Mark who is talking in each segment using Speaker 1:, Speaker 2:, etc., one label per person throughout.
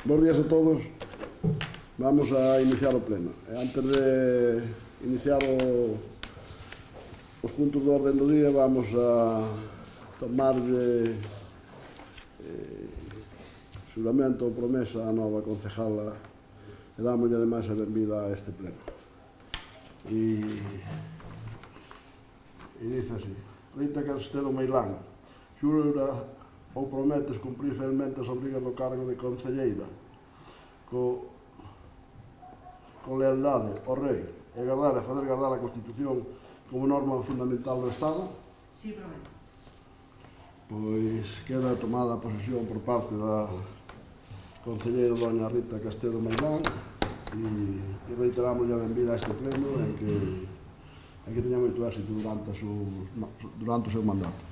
Speaker 1: Bos días a todos. Vamos a iniciar o pleno. Antes de iniciar os puntos de orden do día, vamos a tomarlle xuramento ou promesa á nova concejala e dámoslle ademais a benvida a este pleno. E dice así: Rita Castelo Meilán, xura ou prometes cumprir fielmente as obrigas do cargo de concelleira con lealdade ao rei e facer gardar a Constitución como norma fundamental do Estado?
Speaker 2: Sí, prometo.
Speaker 1: Pois queda tomada a posesión por parte da concelleira doña Rita Castelo Meilán e reiteramos a benvida a este pleno en que teña moito éxito durante o seu mandato.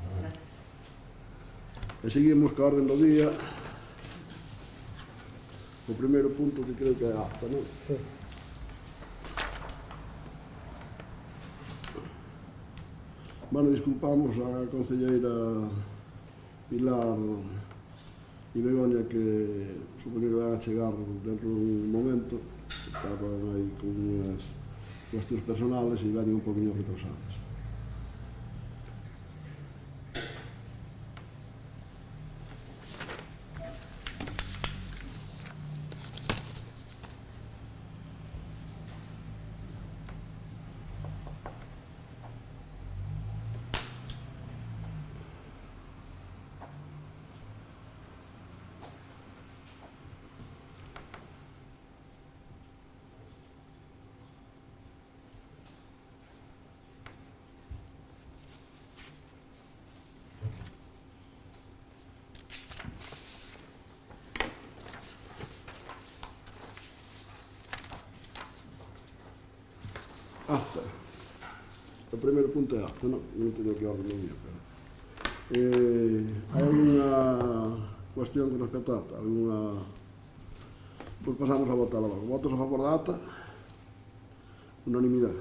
Speaker 1: E seguimos ca orden do día. O primeiro punto que creo que é acta, non?
Speaker 3: Sí.
Speaker 1: Bueno, disculpamos a concelleira Pilar e Begoña, que supoño que van a chegar dentro dun momento. Estaban aí con unhas cuestións personales e veñen un poquinho retrasadas. Acta. O primeiro punto é acta, non teño que orden do día, pero hai alguna cuestión con respecto a acta? Alguna? Pois pasamos a votar logo. Votos a favor da acta? Unanimidade.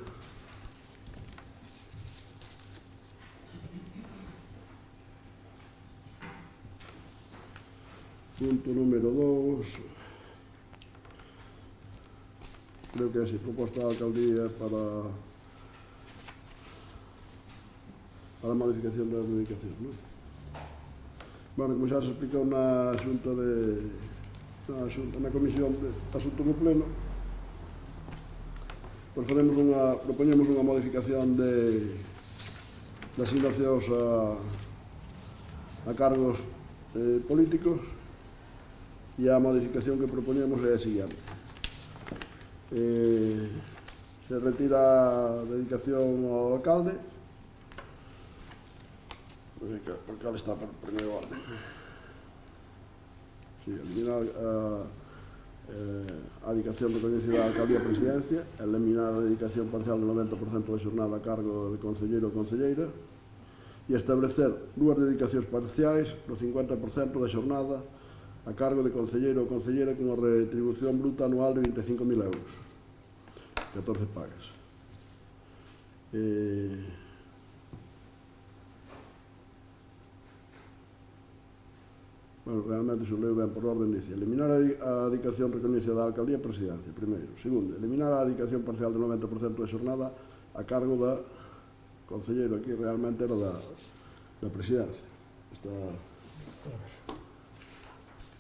Speaker 1: Punto número 2. Creo que é así, proposta da alcaldía para a modificación das dedicacións, non? Bueno, como xa se explicou na comisión de asuntos do pleno, pois propoñemos unha modificación de asignacións a cargos políticos, e a modificación que propoñemos é a seguinte: se retira a dedicación ao alcalde, porque o alcalde está por primeiro orden. Sí, eliminar a dedicación reconhecida á alcaldía e presidencia, eliminar a dedicación parcial do 90% da xornada a cargo de concelleiro ou concelleira, e establecer dúas dedicacións parciais do 50% da xornada a cargo de concelleiro ou concelleira con unha retribución bruta anual de 25.000 euros, 14 pagas. Bueno, realmente se o leo ben por orden, dice: eliminar a dedicación reconhecida da alcaldía e presidencia, primeiro. Segundo, eliminar a dedicación parcial do 90% da xornada a cargo da concelleiro. Aquí realmente era da presidencia.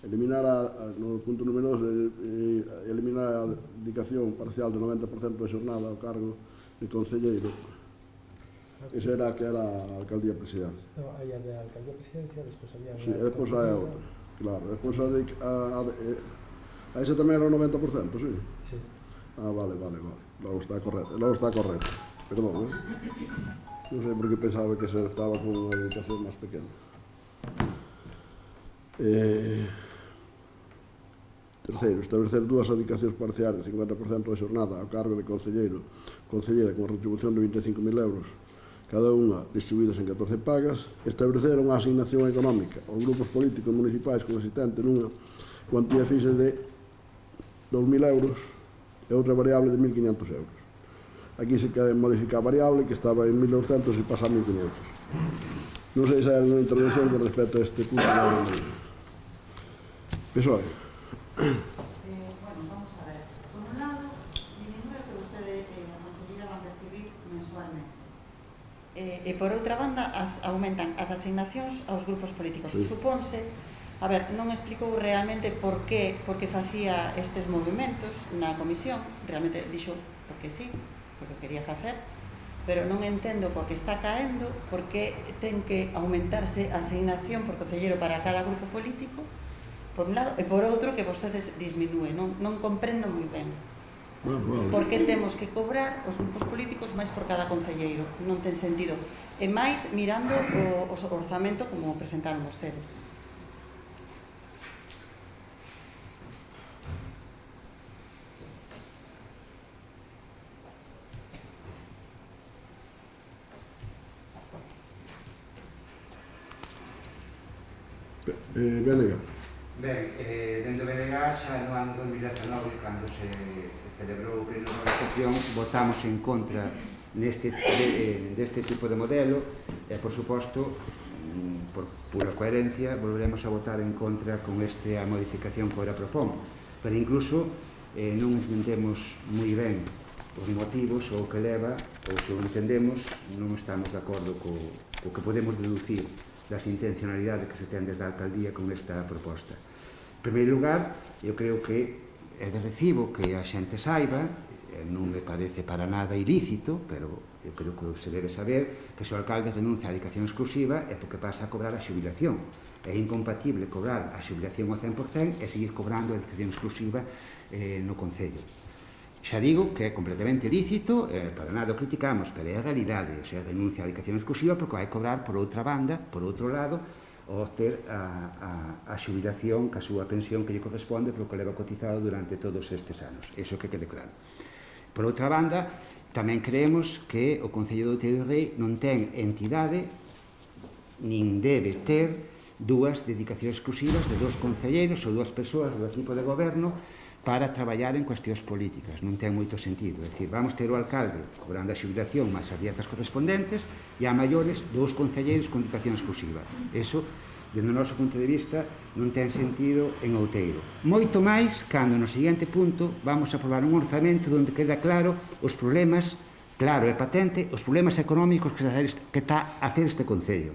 Speaker 1: Eliminar no punto número 2, eliminar a dedicación parcial do 90% da xornada ao cargo de concelleiro. Esa era que era a alcaldía presidencia.
Speaker 3: No, hai a de alcaldía presidencia, despois había...
Speaker 1: Sí, e despois hai outra, claro. Despois a esa tamén era o 90%, sí?
Speaker 3: Sí.
Speaker 1: Ah, vale. Logo está correcto. Perdón, non sei por que pensaba que se estaba con unha dedicación máis pequena. Terceiro, establecer dúas dedicacións parciais de 50% da xornada ao cargo de concelleiro, concelleira con retribución de 25.000 euros, cada unha distribuídas en 14 pagas. Establecer unha asignación económica aos grupos políticos municipais consistente nunha cuantía fixa de 2.000 euros e outra variable de 1.500 euros. Aquí se quere modificar a variable, que estaba en 1.900 e pasa a 1.500. Non sei se hai alguna intervención con respecto a este punto. PSOE.
Speaker 2: Bueno, vamos a ver. Por un lado, diminúe o que vostede, a conselleira, van recibir mensualmente. E por outra banda, aumentan as asignacións aos grupos políticos.
Speaker 1: Sí.
Speaker 2: Supónse, a ver, non me explicou realmente por que facía estes movimentos na comisión, realmente dixo porque sí, porque quería facer, pero non entendo coa que está caendo por que ten que aumentarse a asignación por concelleiro para cada grupo político, por un lado, e por outro que vostedes disminúe. Non comprendo moi ben.
Speaker 1: Vale.
Speaker 2: Por que temos que cobrar os grupos políticos máis por cada concelleiro? Non ten sentido. E máis mirando o orzamento como o presentaron vostedes.
Speaker 1: Vénega.
Speaker 4: Ben, dentro de BNG xa no ano 2019, cando se celebrou o pleno de organización, votamos en contra deste tipo de modelo e, por suposto, por pura coherencia, volveremos a votar en contra con esta modificación que ora propón. Pero incluso non entendemos moi ben os motivos ou o que leva, ou se o entendemos, non estamos de acordo co que podemos deducir das intencionalidades que se ten desde a alcaldía con esta proposta. En primeiro lugar, eu creo que é de recibo que a xente saiba, non me parece para nada ilícito, pero eu creo que se debe saber que se o alcalde renuncia á dedicación exclusiva é porque pasa a cobrar a xubilación. É incompatible cobrar a xubilación ao 100% e seguir cobrando a dedicación exclusiva no Concello. Xa digo que é completamente lícito, para nada o criticamos, pero é a realidade, se renuncia á dedicación exclusiva porque vai cobrar por outra banda, por outro lado, ao ter a xubilación ca súa pensión que lle corresponde polo que leva cotizado durante todos estes anos. Iso que quede claro. Por outra banda, tamén creemos que o Concello de Outeiro do Rei non ten entidade, nin debe ter dúas dedicacións exclusivas de dous concelleiros ou dúas persoas do equipo de goberno para traballar en cuestións políticas. Non ten moito sentido. É dicir, vamos ter o alcalde cobrando a xubilación máis as dietas correspondentes e a maiores dous concelleiros con dedicación exclusiva. Eso, dentro do noso punto de vista, non ten sentido en Outeiro. Moito máis cando no seguinte punto vamos a aprobar un orzamento onde queda claro os problemas, claro e patente, os problemas económicos que está a ter este concello.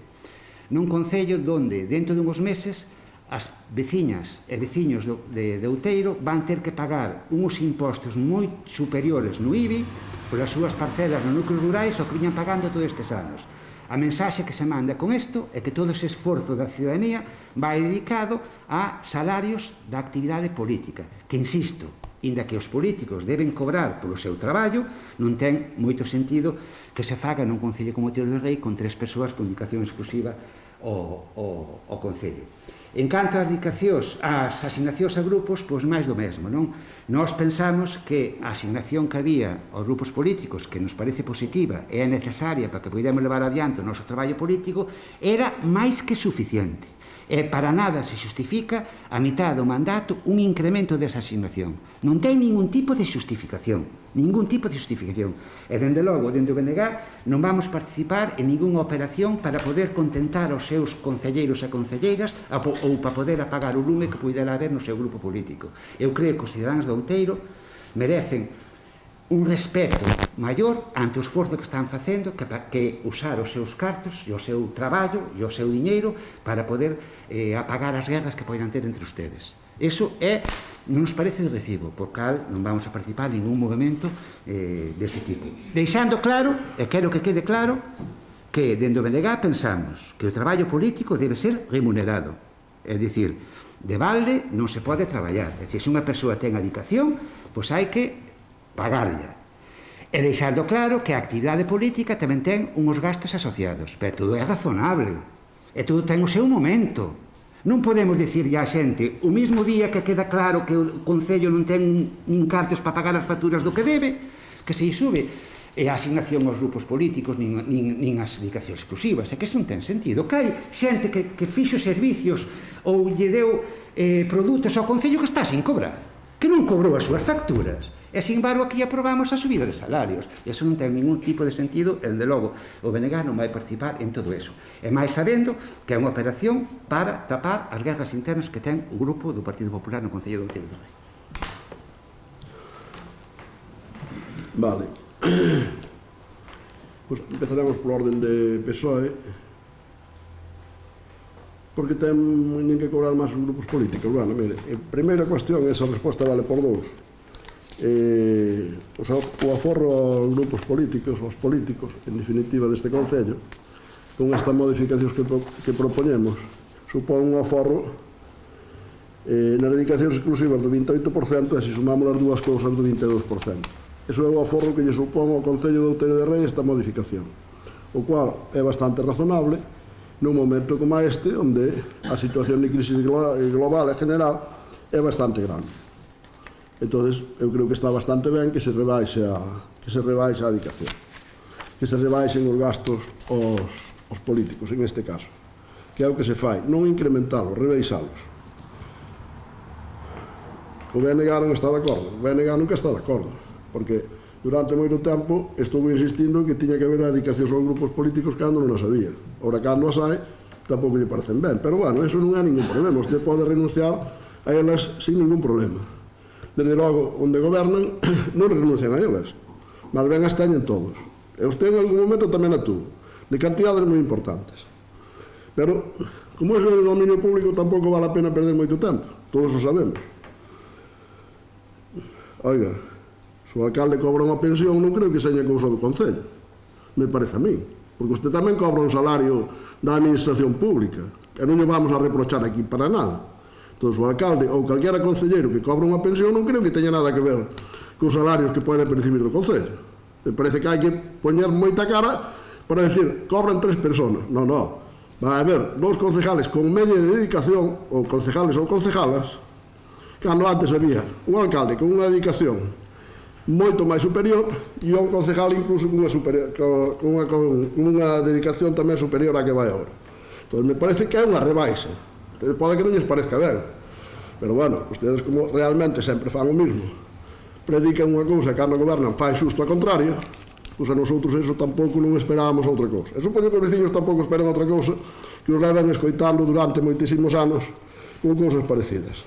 Speaker 4: Nun concello onde, dentro de uns meses, as veciñas e veciños de Outeiro van ter que pagar uns impostos moi superiores no IBI polas súas parcelas nos núcleos rurais ao que viñan pagando todos estes anos. A mensaxe que se manda con isto é que todo ese esforzo da ciudadanía vai dedicado a salarios da actividade política, que, insisto, inda que os políticos deben cobrar polo seu traballo, non ten moito sentido que se faga nun concello como Outeiro do Rei con 3 persoas con dedicación exclusiva ao concello. En canto ás asignacións a grupos, pois máis do mesmo, non? Nós pensamos que a asignación que había aos grupos políticos, que nos parece positiva e é necesaria para que podamos levar adiante o noso traballo político, era máis que suficiente. E para nada se justifica a mitad do mandato un incremento desa asignación. Non ten ningún tipo de justificación. Ningún tipo de justificación. E, dende logo, dende o BNG, non vamos participar en ningunha operación para poder contentar os seus concelleiros e concelleiras ou para poder apagar o lume que pudera haber no seu grupo político. Eu creo que os cidadáns de Outeiro merecen un respeto maior ante o esforzo que están facendo que usar os seus cartos e o seu traballo e o seu diñeiro para poder apagar as guerras que poidan ter entre ustedes. Eso non nos parece de recibo, por cal non vamos a participar en ningún movimento dese tipo. Deixando claro, e quero que quede claro, que dentro do BNG pensamos que o traballo político debe ser remunerado. É dicir, de balde non se pode traballar. É dicir, se unha persoa ten dedicación, pois hai que pagarlla. E deixando claro que a actividade política tamén ten uns gastos asociados, pero todo é razonable, e todo ten o seu momento. Non podemos dicirlle á xente, o mesmo día que queda claro que o Concello non ten nin cartos para pagar as facturas do que debe, que se sube a asignación aos grupos políticos nin as dedicacións exclusivas. É que iso non ten sentido. Que hai xente que fixo servicios ou lle deu produtos ao Concello que está sin cobrar, que non cobrou as súas facturas. E, sin embargo, aquí aprobamos a subida de salarios. Eso non ten ningún tipo de sentido, e, de logo, o BNG non vai participar en todo eso. E máis sabendo que é unha operación para tapar as guerras internas que ten o grupo do Partido Popular no Concello de Outeiro do Rei.
Speaker 1: Vale. Pois empezaremos por orden de PSOE, porque ten que cobrar máis os grupos políticos. Bueno, mire, a primeira cuestión, esa resposta vale por dous. O aforro aos grupos políticos, aos políticos, en definitiva, deste Concello, con estas modificacións que propoñemos, supón un aforro nas dedicacións exclusivas do 28% e se sumamos as dúas cousas do 22%. Eso é o aforro que lle supón ao Concello de Outeiro de Rei esta modificación, o cual é bastante razonable nun momento como este, onde a situación de crisis global e general é bastante grande. Entonces, eu creo que está bastante ben que se rebaixe a dedicación, que se rebaixen os gastos aos políticos, en este caso, que é o que se fai, non incrementalos, rebaixalos. O BNG non está de acordo, o BNG nunca está de acordo, porque durante moito tempo estuvo insistindo que tiña que haber dedicacións aos grupos políticos cando non as había. Ora, cando as hai, tampouco lle parecen ben, pero bueno, eso non é ningún problema, usted pode renunciar a elas sin ningún problema. Desde logo, onde gobernan, non renuncian a elas, mas ben as teñen todos. E usted en algún momento tamén a tuvo, de cantidades moi importantes. Pero, como eso é de dominio público, tampouco vale a pena perder moito tempo, todos o sabemos. Oiga, se o alcalde cobra unha pensión, non creo que seña cousa do Concello, me parece a mí, porque usted tamén cobra un salario da administración pública, e non lle vamos a reprochar aquí para nada. Entón, o alcalde ou calquera concelleiro que cobra unha pensión non creo que teña nada que ver cos salarios que pode percibir do Concello. Me parece que hai que poñer moita cara para decir, cobran 3 personas. Non, non. Vai haber 2 concejales con media de dedicación, ou concejales ou concejalas, cando antes había un alcalde con unha dedicación moito máis superior e un concejal incluso con unha dedicación tamén superior á que vai agora. Entón, me parece que é unha rebaixa. Pode que non lles parezca ben, pero bueno, ustedes como realmente sempre fan o mismo, predican unha cousa e cando gobernan fan xusto a contraria, pois a nosotros eso tampouco non esperábamos outra cousa. E supoño que os veciños tampouco esperan outra cousa que os levan escoitando durante moitísimos anos con cousas parecidas.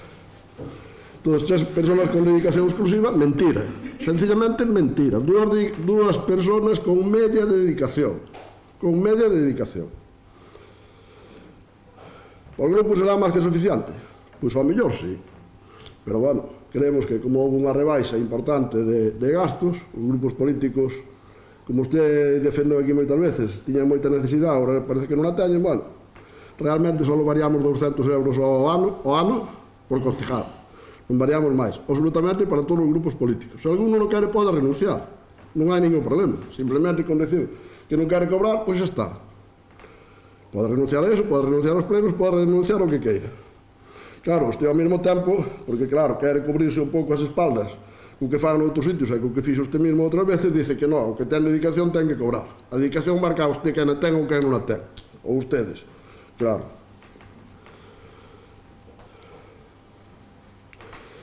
Speaker 1: Todas 3 personas con dedicación exclusiva, mentira, sencillamente mentira. Dúas personas con media dedicación, O grupo será máis que suficiente? Pois ao mellor sí. Pero bueno, creemos que como houve unha rebaixa importante de gastos, os grupos políticos, como usted defendeu aquí moitas veces, tiñan moita necesidade, agora parece que non a teñen, bueno, realmente só variamos 200 euros ao ano por concejal. Non variamos máis, absolutamente para todos os grupos políticos. Se alguno non quere, pode renunciar. Non hai ningún problema. Simplemente con decir que non quere cobrar, pois xa está. Pode renunciar a eso, pode renunciar aos plenos, pode renunciar ao que queira. Claro, este ao mesmo tempo, porque claro, quere cubrirse un pouco as espaldas co que fan noutros sitios e co que fixo este mesmo outras veces, dice que non, o que ten dedicación ten que cobrar. A dedicación marca usted quen a ten ou quen non a ten. Ou ustedes, claro.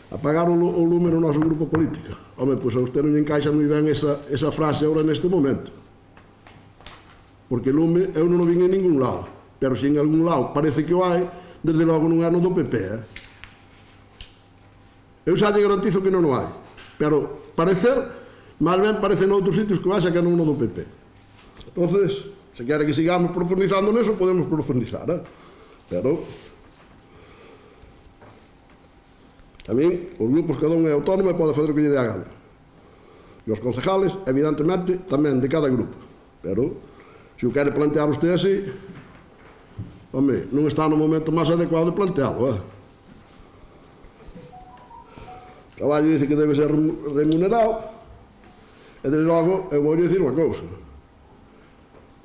Speaker 1: Apagar o lume no noso grupo político. Home, pois a usted non lle encaixa moi ben esa frase agora neste momento. Porque lume eu non o vin en ningún lado, pero se en algún lado parece que o hai, desde logo non é no do PP, Eu xa lle garantizo que non o hai, pero parecer, máis ben parece noutros sitios que vaxa que non no do PP. Entonces, se quere que sigamos profundizando neso, podemos profundizar, pero a min, os grupos cada un é autónomo e pode fazer o que lle dé a gana. E os concejales, evidentemente, tamén de cada grupo, pero se o quere plantear usted así, home, non está no momento máis adecuado de plantealo, O traballo dice que debe ser remunerado, e desde logo, eu vou dicir unha cousa.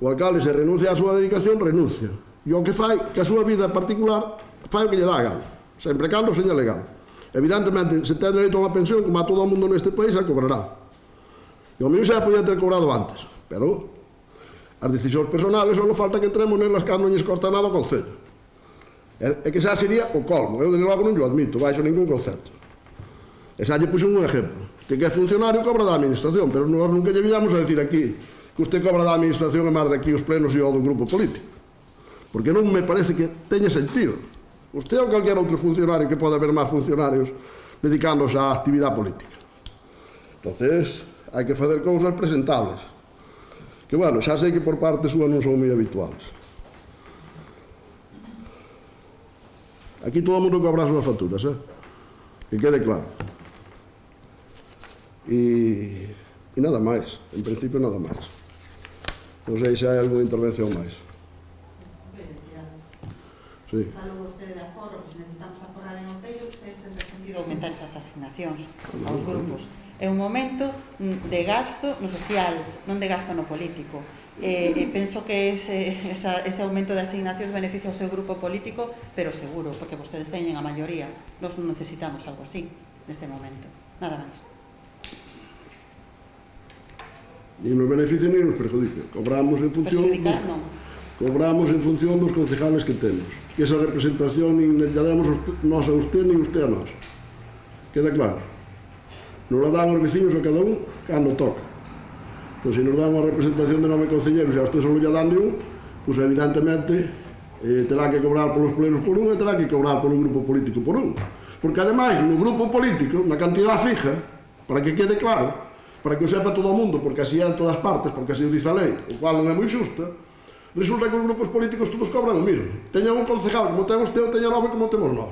Speaker 1: O alcalde, se renuncia á súa dedicación, renuncia. E o que fai, que a súa vida particular, fai o que lle dá a gana, sempre cando seña legal. Evidentemente, se ten dereito a unha pensión, como a todo o mundo neste país, a cobrará. E o mío xa podía ter cobrado antes, pero as decisións personales só falta que entremos nelas que non lles corta nada ao Concello. É que xa sería o colmo, eu desde logo non o admito, baixo ningún concepto. E xa lle puxo un exemplo. que é funcionario cobra da administración, pero nós nunca lle viñamos a decir aquí que usted cobra da administración e máis de aquí os plenos e o do grupo político, porque non me parece que teña sentido. Usted ou calquer outro funcionario, que pode haber máis funcionarios dedicándose á actividade política. Entonces, hai que facer cousas presentables, que, bueno, xa sei que por parte súa non son moi habituales. Aquí todo o mundo cobra as súas facturas, que quede claro. E nada máis, en principio nada máis. Non sei se hai alguna intervención máis. Sí.
Speaker 2: Falou vostede de aforo, que se necesitamos aforar en Otello, se ten sentido aumentar esas asignacións aos grupos. É un momento de gasto no social, non de gasto no político. Penso que ese aumento de asignacións beneficia ao seu grupo político, pero seguro, porque vostedes teñen a maioría. Nós non necesitamos algo así neste momento. Nada máis.
Speaker 1: Ni nos beneficia ni nos perjudica. Cobramos en función dos concejales que temos. Que esa representación nin lla demos nós a usted, nin usted a nós. Queda claro? Nos la dan os vecinos a cada un cando toca. Pois se nos dan unha representación de 9 concelleiros e a usted só lle dan de un, pois evidentemente terá que cobrar polos plenos por un e terá que cobrar polo grupo político por un. Porque ademais, no grupo político, na cantidad fija, para que quede claro, para que o sepa todo o mundo, porque así é en todas partes, porque así o diz a lei, o cual non é moi xusta, resulta que os grupos políticos todos cobran o mismo. Teñan un concejal como ten usted ou teña 9 como temos nós.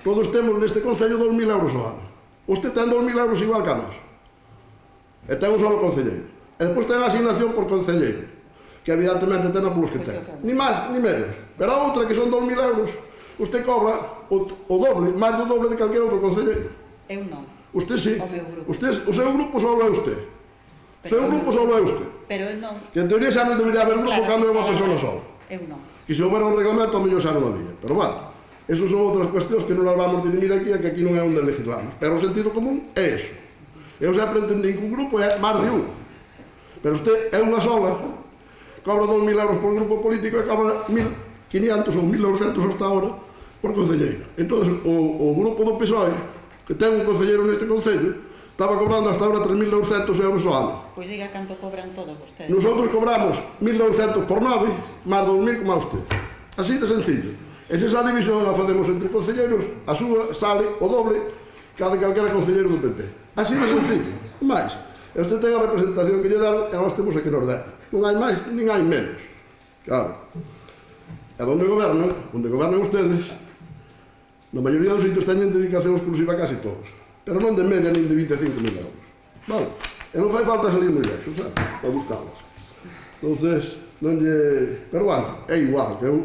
Speaker 1: Todos temos neste concello 2.000 euros ao ano. Usted ten 2.000 euros igual que a nós. E ten un solo concelleiro. E despois ten a asignación por concelleiro, que evidentemente ten a polos que ten. Ni máis, ni menos. Pero a outra, que son 2.000 euros, usted cobra o doble, máis do doble de calquer outro concelleiro.
Speaker 2: Eu non.
Speaker 1: Usted sí.
Speaker 2: O meu grupo.
Speaker 1: O seu grupo só é usted. O seu grupo só é usted.
Speaker 2: Pero eu non.
Speaker 1: Que en teoría xa non debería haber grupo cando é unha persona sola.
Speaker 2: Eu non.
Speaker 1: Que se houbera un reglamento, a mellor xa non había. Pero bueno, esos son outras cuestións que non as vamos dirimir aquí, que aquí non é onde legislamos. Pero o sentido común é eso. Eu sempre entendín que un grupo é máis de un. Pero usted é unha sola, cobra 2.000 euros por grupo político e cobra 1.500 ou 1.900 hasta ahora por concelleiro. Entón, o grupo do PSOE, que ten un concelleiro neste concello, estaba cobrando hasta ahora 3.900 euros ao ano.
Speaker 2: Pois diga canto cobran todos vostedes.
Speaker 1: Nosotros cobramos 1.900 por 9, máis 2.000 como a usted. Así de sencillo. E se esa división a facemos entre concelleiros, a súa sale o doble cada calquera concelleiro do PP. Así de sencillo. Mais, e usted ten a representación que lle dan e nós temos a que nos den. Non hai máis, nin hai menos. Claro. E onde gobernan ustedes, na maioría dos sitios teñen dedicación exclusiva casi todos. Pero non de media nin de 25.000 euros. Vale? E non fai falta salir moi lexo, sabe? Para buscarlas. Entonces, non lle... Pero bueno, é igual, que eu,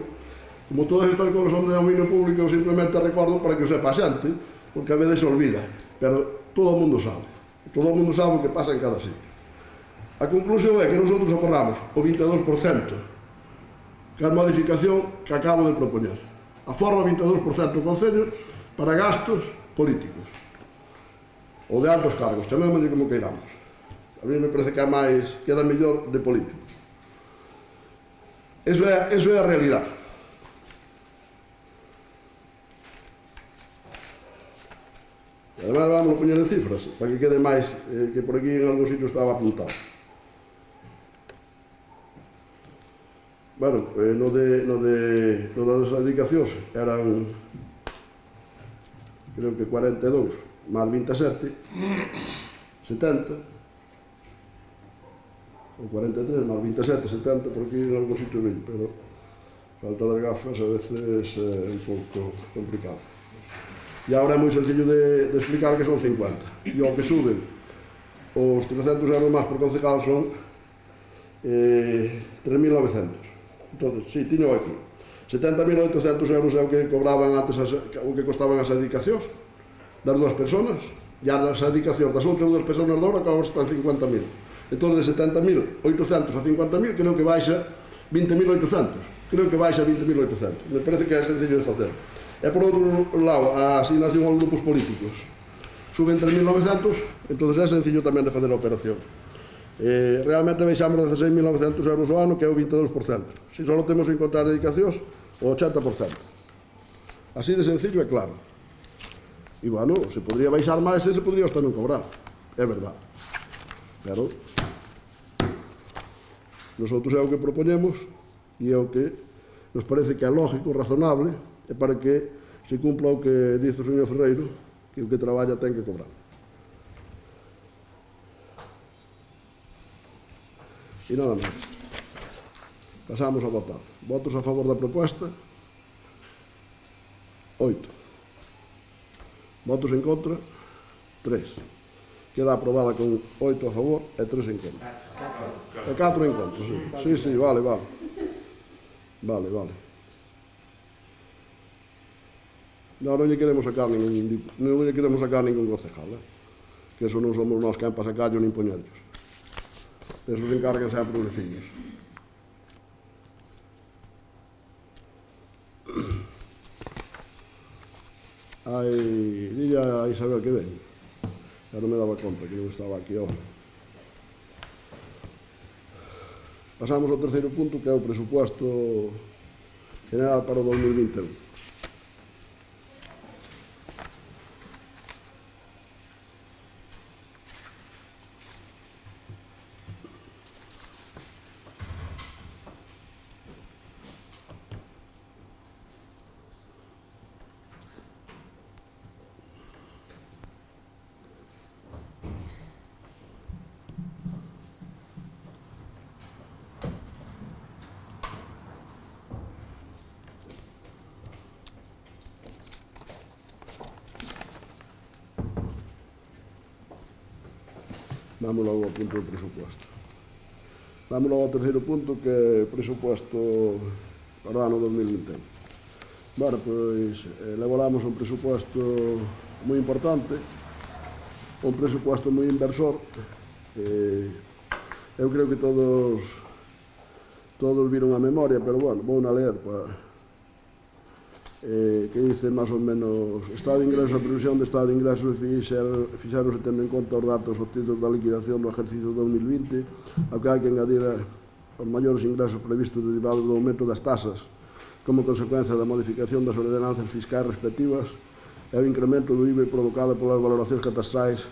Speaker 1: como todas estas cousas son de dominio público, eu simplemente recordo para que o sepa a xente, porque a veces se olvida. Pero todo o mundo sabe. Todo o mundo sabe o que pasa en cada sitio. A conclusión é que nosotros aforramos o 22%, que é a modificación que acabo de propoñer. Aforra o 22% do Concello para gastos políticos. Ou de altos cargos, chamémoslle como queiramos. A mí me parece que queda mellor de político. Eso é a realidade. E además vamos a poñer en cifras, para que quede máis, que por aquí en algún sitio estaba apuntado. Bueno, no das dedicacións eran, creo que 42, máis 27, 70, ou 43, máis 27, 70, por aquí en algún sitio veio, pero falta das gafas a veces é un pouco complicado. E agora é moi sencillo de explicar que son 50. E ao que suben os 300 euros máis por concejal son 3.900. Entón, si, tiño aquí. 70.800 euros é o que cobraban antes, o que costaban as dedicacións das dúas personas, e as dedicacións das outras dúas personas de ahora costan 50.000. Entón, de 70.800 a 50.000, creo que baixa 20.800. Creo que baixa 20.800. Me parece que é sencillo de facer. E por outro lado, a asignación aos grupos políticos suben 3.900, entón é sencillo tamén de facer a operación. Realmente baixamos 16.900 euros ao ano, que é o 22%. Se só temos en contar dedicacións, o 80%. Así de sencillo é claro. E, bueno, se podría baixar máis, se podría hasta non cobrar. é verdade. Pero nosotros é o que propoñemos e é o que nos parece que é lógico, razonable, e para que se cumpla o que dice o señor Ferreiro, que o que traballa ten que cobrar. E nada máis. Pasamos a votar. Votos a favor da proposta? 8. Votos en contra? 3. Queda aprobada con 8 a favor e 3 en contra. E 4 en contra, sí. Sí, vale. Vale. Non lle queremos sacar ningún concejal, que eso non somos nós quen para sacarlo nin poñerlos. Eso se encargan sempre os veciños. Dille a Isabel que ven. Ya non me daba conta que non estaba aquí ahora. Pasamos ao terceiro punto, que é o presupuesto general para o 2021. Vamos logo ao punto do presupuesto. Vamos logo ao terceiro punto, que é o presupuesto para o ano 2021. Bueno, pois, elaboramos un presupuesto moi importante, un presupuesto moi inversor. Eu creo que todos viron a memoria, pero, bueno, vou na ler para... que dice máis ou menos: Estado de ingresos, a previsión de Estado de ingresos fixeronse tendo en conta os datos obtidos da liquidación do exercicio 2020, ao que hai que engadir os maiores ingresos previstos derivados do aumento das tasas como consecuencia da modificación das ordenanzas fiscais respectivas e o incremento do IVA provocado polas valoracións catastrais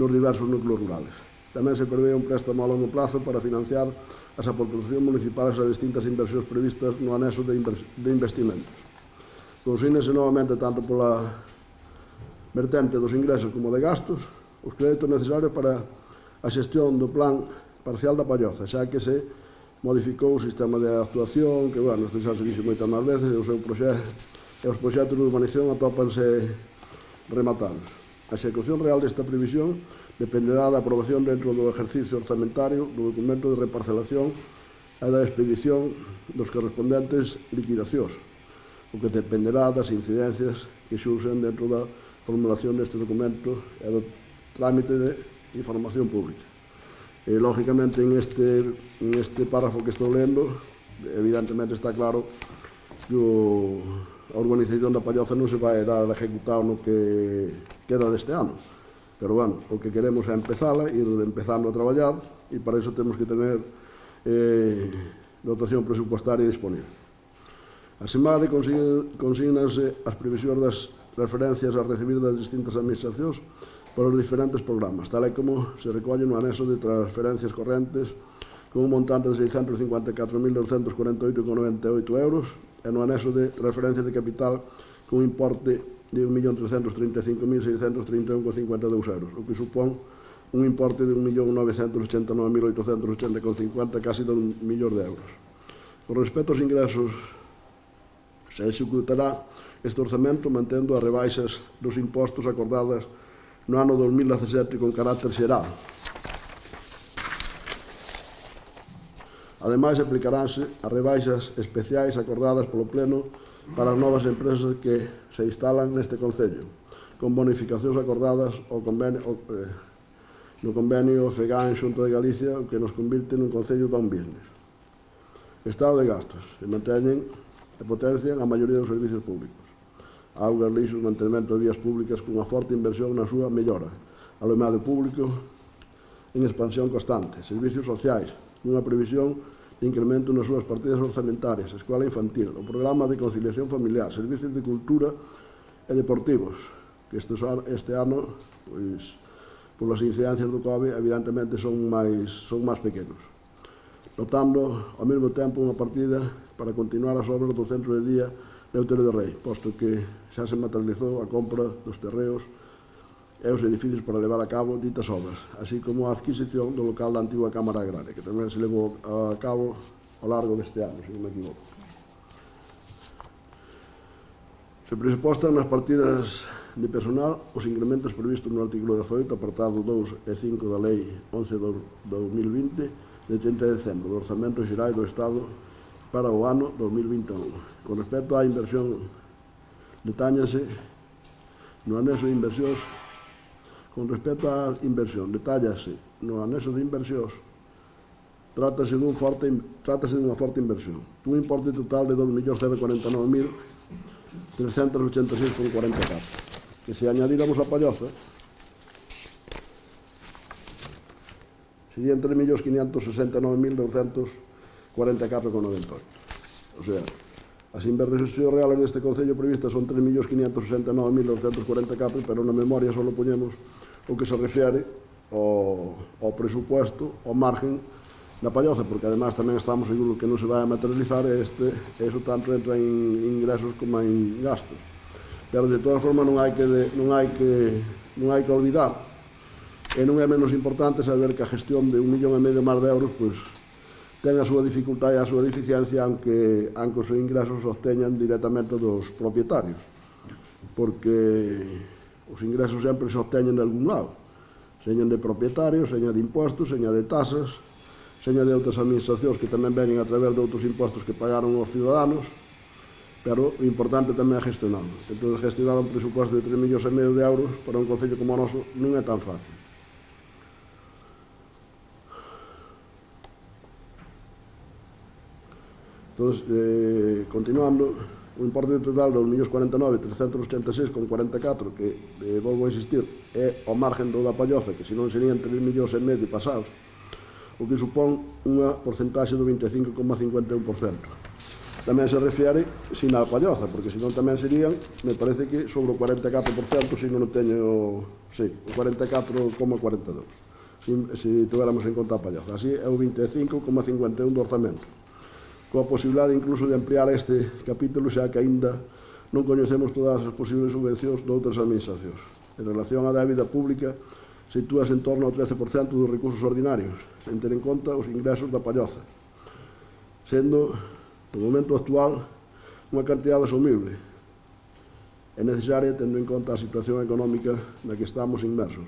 Speaker 1: nos diversos núcleos rurales. Tamén se prevé un préstamo a longo plazo para financiar as aportacións municipales ás distintas inversións previstas no anexo de investimentos. Consígnese novamente tanto pola vertente dos ingresos como de gastos os créditos necesarios para a xestión do plan parcial da Palloza, xa que se modificou o sistema de actuación, que, bueno, isto xa se dixo moitas máis veces, e os proxectos de urbanización atópanse rematados. A execución real desta previsión dependerá da aprobación dentro do exercicio orzamentario do documento de reparcelación e da expedición dos correspondentes liquidacións, o que dependerá das incidencias que xurxen dentro da formulación deste documento e do trámite de información pública. Lógicamente, en este párrafo que estou lendo, evidentemente está claro que a urbanización da Palloza non se vai dar ejecutado no que queda deste ano. Pero, bueno, o que queremos é empezala, ir empezando a traballar, e para iso temos que tener dotación presupuestaria disponible. Asemade, consígnanse as previsións das transferencias a recibir das distintas administracións para os diferentes programas, tal e como se recolle no anexo de transferencias correntes con un montante de 654.248,98 euros e no anexo de transferencias de capital con un importe de 1.335.631,52 euros, o que supón un importe de 1.989.880,50, casi de 1 millón de euros. Con respecto aos ingresos, se executará este orzamento mantendo as rebaixas dos impostos acordadas no ano 2017 con carácter xeral. Ademais, aplicaránse as rebaixas especiais acordadas polo Pleno para as novas empresas que se instalan neste Concello, con bonificacións acordadas no convenio FEGAN Xunta de Galicia, o que nos convirte nun Concello down business. Estado de gastos. Se manteñen e potencian a maioría dos servicios públicos. Augas, lixos, mantenimento de vías públicas cunha forte inversión na súa mellora. Alumado público en expansión constante. Servicios sociais, cunha previsión de incremento nas súas partidas orzamentarias. Escola infantil, o programa de conciliación familiar, servicios de cultura e deportivos, que este ano pois, polas incidencias do COVID, evidentemente son máis pequenos. Notando, ao mesmo tempo, unha partida para continuar as obras do centro de día de Outeiro de Rei, posto que xa se materializou a compra dos terreos e os edificios para levar a cabo ditas obras, así como a adquisición do local da antigua Cámara Agraria, que tamén se levou a cabo ao largo deste ano, se non me equivoco. Se presupostan nas partidas de personal os incrementos previstos no artículo 18, apartado 2 e 5 da Lei 11 do 2020, de 30 de decembro, do Orzamento Xeral do Estado para o ano 2021. Con respecto á inversión, detáñase no anexo de inversións. Con respecto á inversión, detállase no anexo de inversións, trátase dunha forte inversión, un importe total de 2.049.386,44, que se añadíramos a Palloza, serían 3.569.244,98. O sea, as inversións reales deste Concello previstas son 3.569.244, pero na memoria só poñemos o que se refere ao presupuesto, ao margen da Palloza, porque además tamén estamos seguros que non se vai a materializar e eso tanto entra en ingresos como en gastos. Pero de todas formas non hai que olvidar, e non é menos importante saber que a gestión de 1,5 millón máis de euros ten a súa dificultade e a súa deficiencia, aunque os ingresos os obteñan directamente dos propietarios, porque os ingresos sempre se obteñen de algún lado, señan de propietarios, seña de impostos, seña de tasas, seña de outras administracións que tamén veñen a través de outros impostos que pagaron os ciudadanos, pero o importante tamén é gestionarlo. Entón, gestionar un presupuesto de 3,5 millóns de euros para un concello como o noso non é tan fácil. Entón, continuando, o importe total de 2.049.386,44, que, volvo a insistir, é ao margen do da Palloza, que senón serían 3,5 millóns pasados, o que supón unha porcentaxe do 25,51%. Tamén se refiere sin a Palloza, porque senón tamén serían, me parece que sobre o 44%, se non teño, sí, o 44,42%, se tuéramos en conta a Palloza. Así é o 25,51% do orzamento, coa posibilidade incluso de ampliar este capítulo, xa que aínda non coñecemos todas as posibles subvencións de outras administracións. En relación á débida pública, sitúase en torno ao 13% dos recursos ordinarios, sen ter en conta os ingresos da Palloza, sendo, no momento actual, unha cantidade asumible e necesaria tendo en conta a situación económica na que estamos inmersos.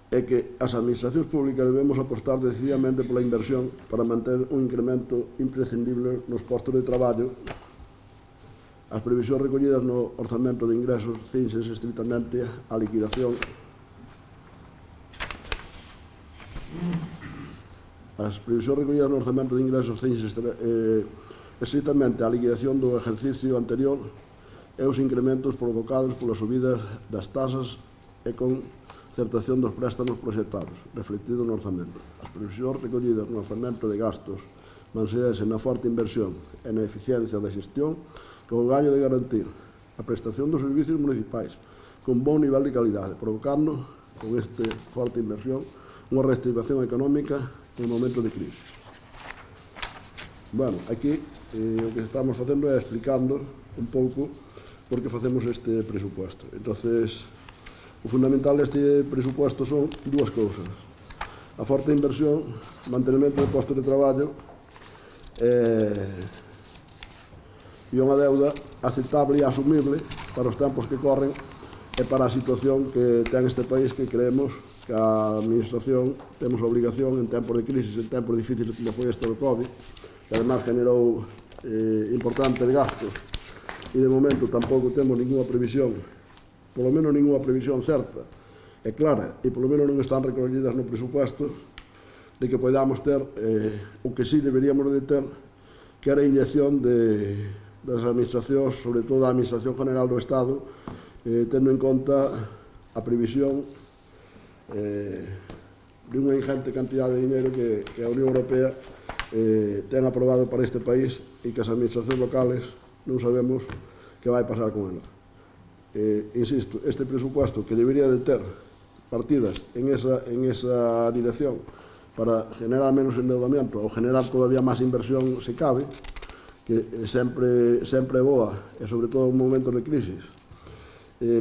Speaker 1: É que as administracións públicas debemos apostar decididamente pola inversión para manter un incremento imprescindible nos postos de traballo. As previsións recollidas no orzamento de ingresos cínxense estritamente á liquidación. As previsións recollidas no orzamento de ingresos cínxense estritamente á liquidación do exercicio anterior e os incrementos provocados polas subidas das tasas e con acertación dos préstamos proxectados, reflectido no orzamento. As previsións recollidas no orzamento de gastos basearse na forte inversión e na eficiencia da xestión con o gaño de garantir a prestación dos servicios municipais con bon nivel de calidade, provocando, con esta forte inversión, unha reactivación económica en momento de crise. Bueno, aquí o que estamos facendo é explicando un pouco por que facemos este presupuesto. Entonces, o fundamental deste presupuesto son dúas cousas: a forte inversión, mantenimento de postos de traballo e unha deuda aceptable e asumible para os tempos que corren e para a situación que ten este país, que creemos que a administración temos a obligación en tempos de crisis, en tempos difíciles como foi este do COVID, que además generou importantes gastos, e de momento tampouco temos ninguna previsión, polo menos ninguna previsión certa e clara, e polo menos non están recollidas no presupuesto, de que podamos ter o que sí deberíamos de ter, que era a inyección das administracións, sobre todo a Administración General do Estado, tendo en conta a previsión de unha ingente cantidade de dinero que a Unión Europea ten aprobado para este país e que as administracións locales non sabemos que vai pasar con ela. Insisto, este presupuesto que debería de ter partidas en esa dirección para generar menos endeudamiento ou generar todavía máis inversión se cabe, que sempre é boa, e sobre todo en momentos de crisis,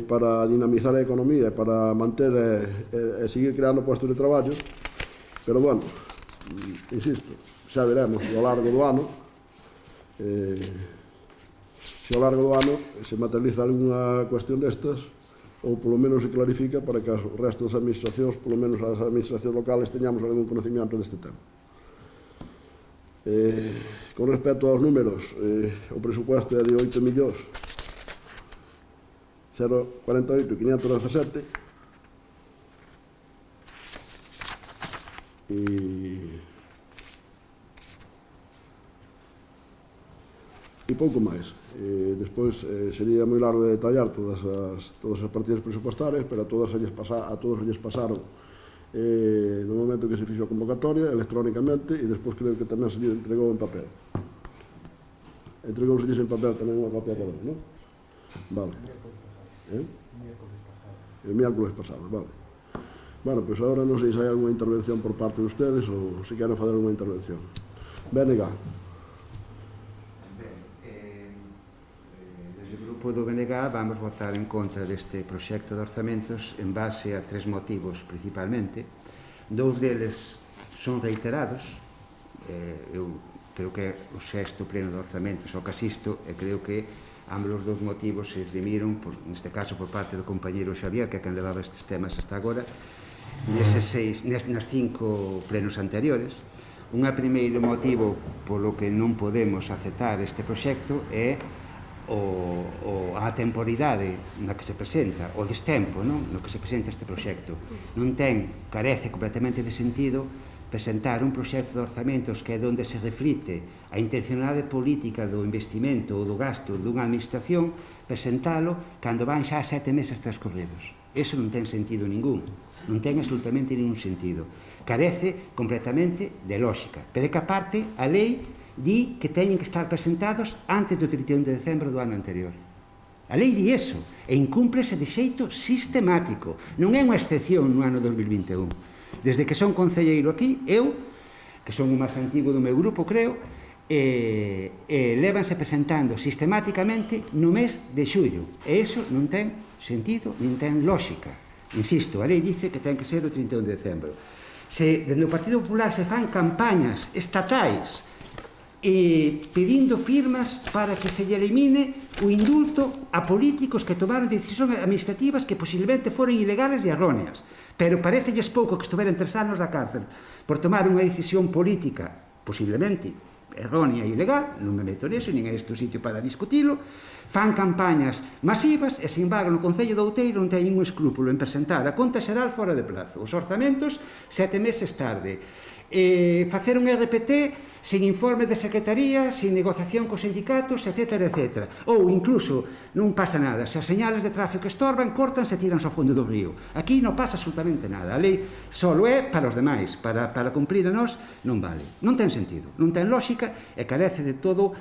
Speaker 1: para dinamizar a economía, para manter e seguir creando postos de traballo. Pero, bueno, insisto, xa veremos ao largo do ano se ao largo do ano se materializa algunha cuestión destas, ou polo menos se clarifica para que o resto das administracións, polo menos as administracións locales, teñamos algún conocimiento deste tema. Con respecto aos números, o presupuesto é de 8.048.517 e pouco máis. Despois sería moi largo de detallar todas as partidas presupuestarias, pero a todos lles pasaron no momento que se fixo a convocatoria electrónicamente, e despois creo que tamén se lle entregou en papel. Entregouselles en papel tamén unha copia cada un, non? Vale. El miércoles pasado, vale. Bueno, pois agora non sei se hai alguna intervención por parte de ustedes ou se queren fazer alguna intervención. BNG.
Speaker 4: O do BNG vamos votar en contra deste proxecto de orzamentos en base a 3 motivos principalmente. 2 deles son reiterados. Eu creo que é o 6º pleno de orzamentos ao que asisto, e creo que ambos os 2 motivos se esgrimiron, neste caso por parte do compañeiro Xavier, que é quen levaba estes temas hasta agora, nas 5 plenos anteriores. Un primeiro motivo polo que non podemos aceptar este proxecto é a temporidade na que se presenta, o destempo no que se presenta este proxecto. Carece completamente de sentido presentar un proxecto de orzamentos que é onde se reflite a intencionalidade política do investimento ou do gasto dunha administración, presentalo cando van xa 7 meses transcorridos. Eso non ten sentido ningún, non ten absolutamente ningún sentido. Carece completamente de lógica, pero é que aparte a lei di que teñen que estar presentados antes do 31 de decembro do ano anterior. A lei di eso, e incúmplese de xeito sistemático. Non é unha excepción no ano 2021. Desde que son concelleiro aquí, eu, que son o máis antigo do meu grupo, creo, lévanse presentando sistemáticamente no mes de xullo. E iso non ten sentido, nin ten lógica. Insisto, a lei dice que ten que ser o 31 de decembro. Se dende o Partido Popular se fan campañas estatais pedindo firmas para que se lle elimine o indulto a políticos que tomaron decisións administrativas que posiblemente foron ilegales e erróneas, pero parecelles pouco que estuveran 3 anos da cárcel por tomar unha decisión política posiblemente errónea e ilegal, non me meto neso, nin é este o sitio para discutilo. Fan campañas masivas e, sin embargo, no Concello de Outeiro non ten ningún escrúpulo en presentar a conta xeral fora de prazo, os orzamentos 7 meses tarde, facer un RPT sin informe de secretaría, sin negociación cos sindicatos, etc. etc. Ou, incluso, non pasa nada. Se as señales de tráfico estorban, cortan e tiranse ao fondo do río. Aquí non pasa absolutamente nada. A lei só é para os demais. Para cumprir a nós, non vale. Non ten sentido. Non ten lógica e carece de todo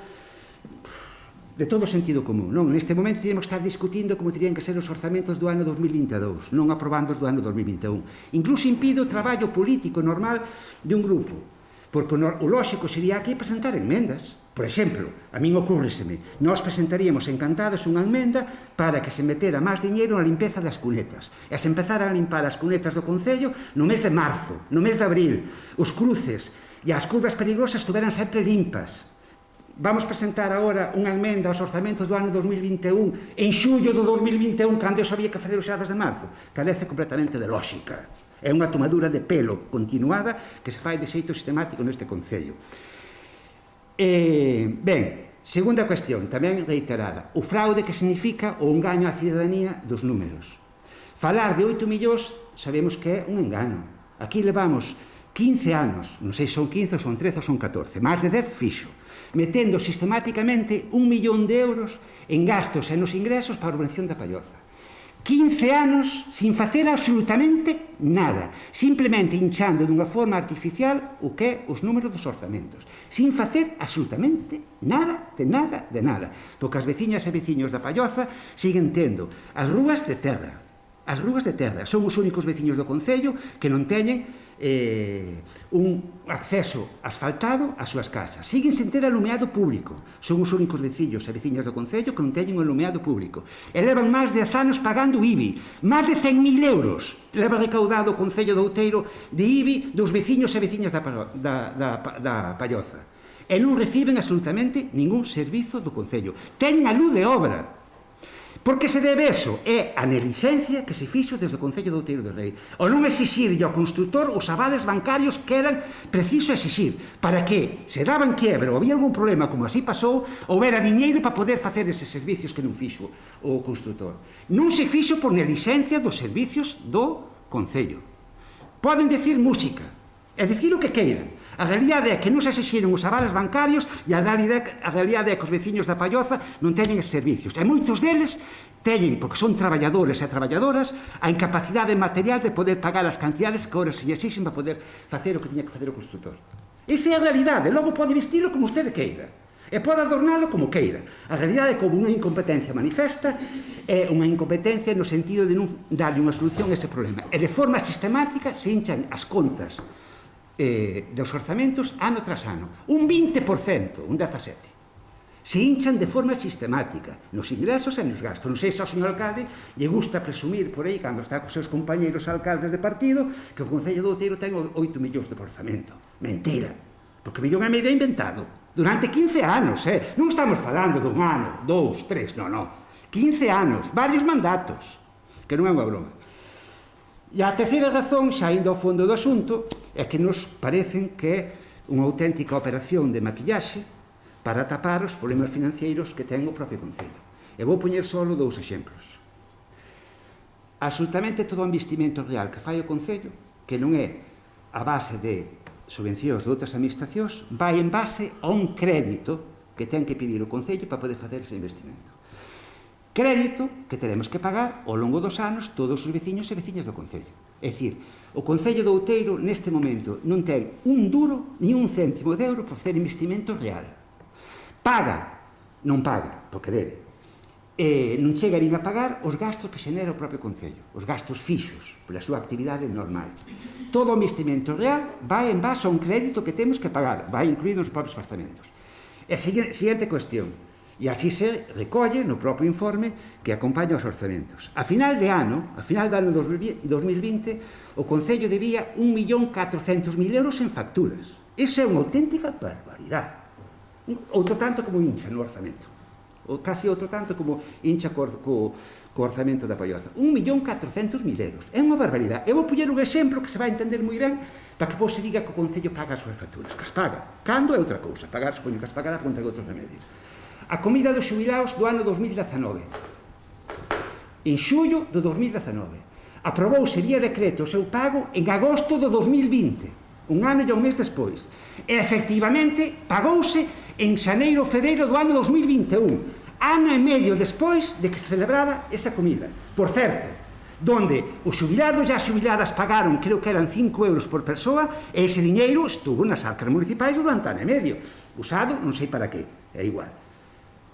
Speaker 4: sentido común. Non? Neste momento teríamos que estar discutindo como terían que ser os orzamentos do ano 2022, non aprobando os do ano 2021. Incluso impide o traballo político normal de un grupo, porque o lógico sería aquí presentar enmendas. Por exemplo, a min ocurríseme, nós presentaríamos encantados unha enmenda para que se metera máis diñeiro na limpeza das cunetas, e se empezaran a limpar as cunetas do Concello no mes de marzo, no mes de abril, os cruces e as curvas perigosas estuveran sempre limpas. Vamos presentar agora unha enmenda aos orzamentos do ano 2021 en xullo do 2021, cando eu sabía que facer os xadas de marzo. Carece completamente de lógica. É unha tomadura de pelo continuada que se fai de xeito sistemático neste Concello. Ben, segunda cuestión, tamén reiterada, o fraude que significa o engaño á cidadanía dos números. Falar de 8 millóns sabemos que é un engano. Aquí levamos 15 anos, non sei se son 15 ou son 13 ou son 14, máis de 10 fixo, metendo sistemáticamente 1 millón de euros en gastos e nos ingresos para a urbanización da Palloza. 15 anos sin facer absolutamente nada, simplemente hinchando dunha forma artificial o que é os números dos orzamentos, sin facer absolutamente nada, de nada, de nada, porque as veciñas e veciños da Palloza siguen tendo as rúas de terra, As grúas de terra son os únicos veciños do Concello que non teñen un acceso asfaltado ás súas casas. Siguen sen ter alumeado público. Son os únicos veciños e veciñas do Concello que non teñen un alumeado público. E levan máis de 10 anos pagando IBI. Máis de 100.000 euros leva recaudado o Concello de Outeiro de IBI dos veciños e veciñas da Palloza. E non reciben absolutamente ningún servizo do Concello. Teñen a luz de obra. Por que se debe eso? É a neglixencia que se fixo desde o Concello de Outeiro do Rei. O non exixirlle ao constructor os avales bancarios que eran preciso exixir para que, se daban quebra ou había algún problema, como así pasou, houbera diñeiro para poder facer eses servicios que non fixo o constructor. Non se fixo por neglixencia dos servicios do Concello. Poden decir música, e dicir o que queiran. A realidade é que non se exixiron os avales bancarios e a realidade é que os veciños da Palloza non teñen eses servicios. E moitos deles teñen, porque son traballadores e traballadoras, a incapacidade material de poder pagar as cantidades que ahora se exixen para poder facer o que tiña que facer o constructor. Esa é a realidade. Logo pode vestilo como usted queira. E pode adornalo como queira. A realidade é como unha incompetencia manifesta, é unha incompetencia no sentido de non darlle unha solución a ese problema. E de forma sistemática se hinchan as contas dos orzamentos ano tras ano. Un 20%, un 17%. Se hinchan de forma sistemática nos ingresos e nos gastos. Non sei se ao señor alcalde lle gusta presumir por aí, cando está cos seus compañeiros alcaldes de partido, que o Concello de Outeiro ten 8 millóns de orzamento. Mentira. Porque millón e medio é inventado. Durante 15 anos, non estamos falando dun ano, 2, 3, non. 15 anos, varios mandatos, que non é unha broma. E a terceira razón, xa indo ao fondo do asunto, é que nos parecen que é unha auténtica operación de maquillaxe para tapar os problemas financeiros que ten o propio Concello. E vou poñer só 2 exemplos. Absolutamente todo o investimento real que fai o Concello, que non é a base de subvencións de outras administracións, vai en base a un crédito que ten que pedir o Concello para poder facer ese investimento. Crédito que teremos que pagar ao longo dos anos todos os veciños e veciñas do Concello. É dicir, o Concello de Outeiro neste momento non ten un duro ni un céntimo de euro para facer investimento real. Paga, non paga, porque debe. Non chegarín a pagar os gastos que xenera o propio Concello, os gastos fixos, pola súa actividade normal. Todo o investimento real vai en base a un crédito que temos que pagar, vai incluído nos propios orzamentos. E a seguinte cuestión. E así se recolle no propio informe que acompaña os orzamentos. A final do ano 2020, o Concello debía 1.400.000 euros en facturas. Iso é unha auténtica barbaridade. Outro tanto como hincha no orzamento. Ou casi outro tanto como hincha co orzamento da Palloza. 1.400.000 euros. É unha barbaridade. Eu vou poñer un exemplo que se vai entender moi ben para que vos se diga que o Concello paga as súas facturas. Que as paga. Cando é outra cousa. Pagar, supoño que as pagará contra outros remedios. A comida dos xubilados do ano 2019. En xullo do 2019. Aprobouse vía decreto o seu pago en agosto do 2020. Un ano e un mes despois. E, efectivamente, pagouse en xaneiro ou febreiro do ano 2021. Ano e medio despois de que se celebrara esa comida. Por certo, donde os xubilados e as xubiladas pagaron, creo que eran 5 euros por persoa, e ese diñeiro estuvo nas arcas municipais durante ano e medio. Usado, non sei para que, é igual.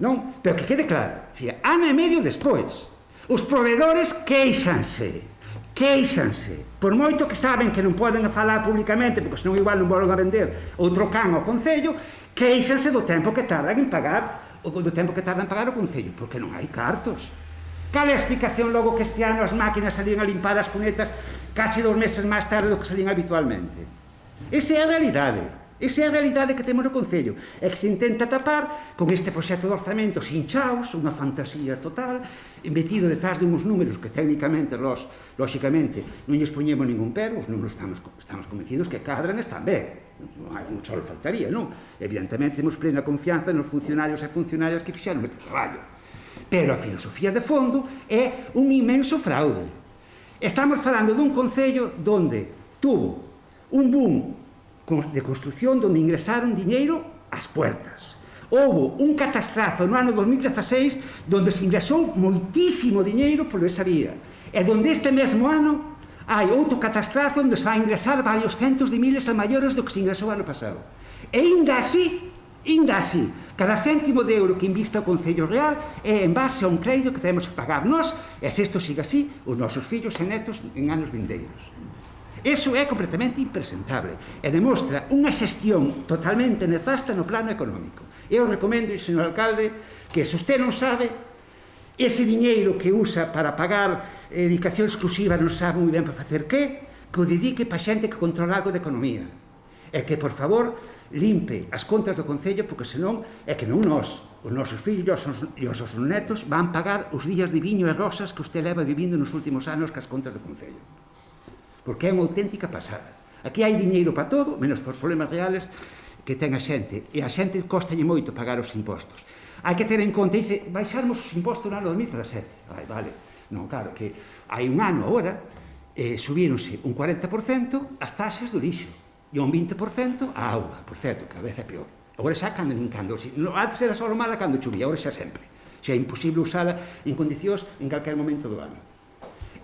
Speaker 4: Non? Pero que quede claro, ano e medio despois, os proveedores queixanse, por moito que saben que non poden falar públicamente, porque senón igual non volven a vender outro can ao Concello, queixanse do tempo que tardan en pagar o Concello, porque non hai cartos. Cal é a explicación logo que este ano as máquinas salían a limpar as cunetas case 2 meses máis tarde do que salían habitualmente? Esa é a realidade. Esa é a realidade que temos no Concello, é que se intenta tapar con este proxecto de orzamentos hinchaos, unha fantasía total, metido detrás de uns números que técnicamente, lóxicamente, non lles poñemos ningún pero, os números estamos convencidos que cadran e están ben, non hai só faltaría, non? Evidentemente temos plena confianza nos funcionarios e funcionarias que fixeron este traballo, pero a filosofía de fondo é un inmenso fraude. Estamos falando dun Concello donde tuvo un boom de construción onde ingresaron diñeiro ás puertas. Houbo un catastrazo no ano 2016 onde se ingresou moitísimo diñeiro por esa vía. E onde este mesmo ano hai outro catastrazo onde se vai ingresar varios centos de miles a maiores do que se ingresou ano pasado. E ainda así Inda así, cada céntimo de euro que invista o Concello Real é en base a un crédito que temos que pagar nós, e se isto siga así, os nosos fillos e netos en anos vindeiros. Eso é completamente impresentable e demostra unha xestión totalmente nefasta no plano económico. Eu recomendo, señor alcalde, que se usted non sabe, ese diñeiro que usa para pagar dedicación exclusiva non sabe moi ben para facer que o dedique para xente que controla algo de economía. E que, por favor, limpe as contas do Concello, porque senón é que non nós, os nosos fillos e os nosos netos van pagar os días de viño e rosas que usted leva vivindo nos últimos anos cas contas do Concello. Porque é unha auténtica pasada. Aquí hai diñeiro para todo, menos por problemas reales que ten a xente. E a xente costalle moito pagar os impostos. Hai que ter en conta, dice, baixarmos os impostos no ano 2017. Ai, vale. Non, claro, que hai un ano agora, subíronse un 40% as taxas do lixo. E un 20% a auga, por certo, que a vez é peor. Agora xa cando nin cando, antes era só mala cando chovía, agora xa sempre. Xa é imposible usala en condicións en calquer momento do ano.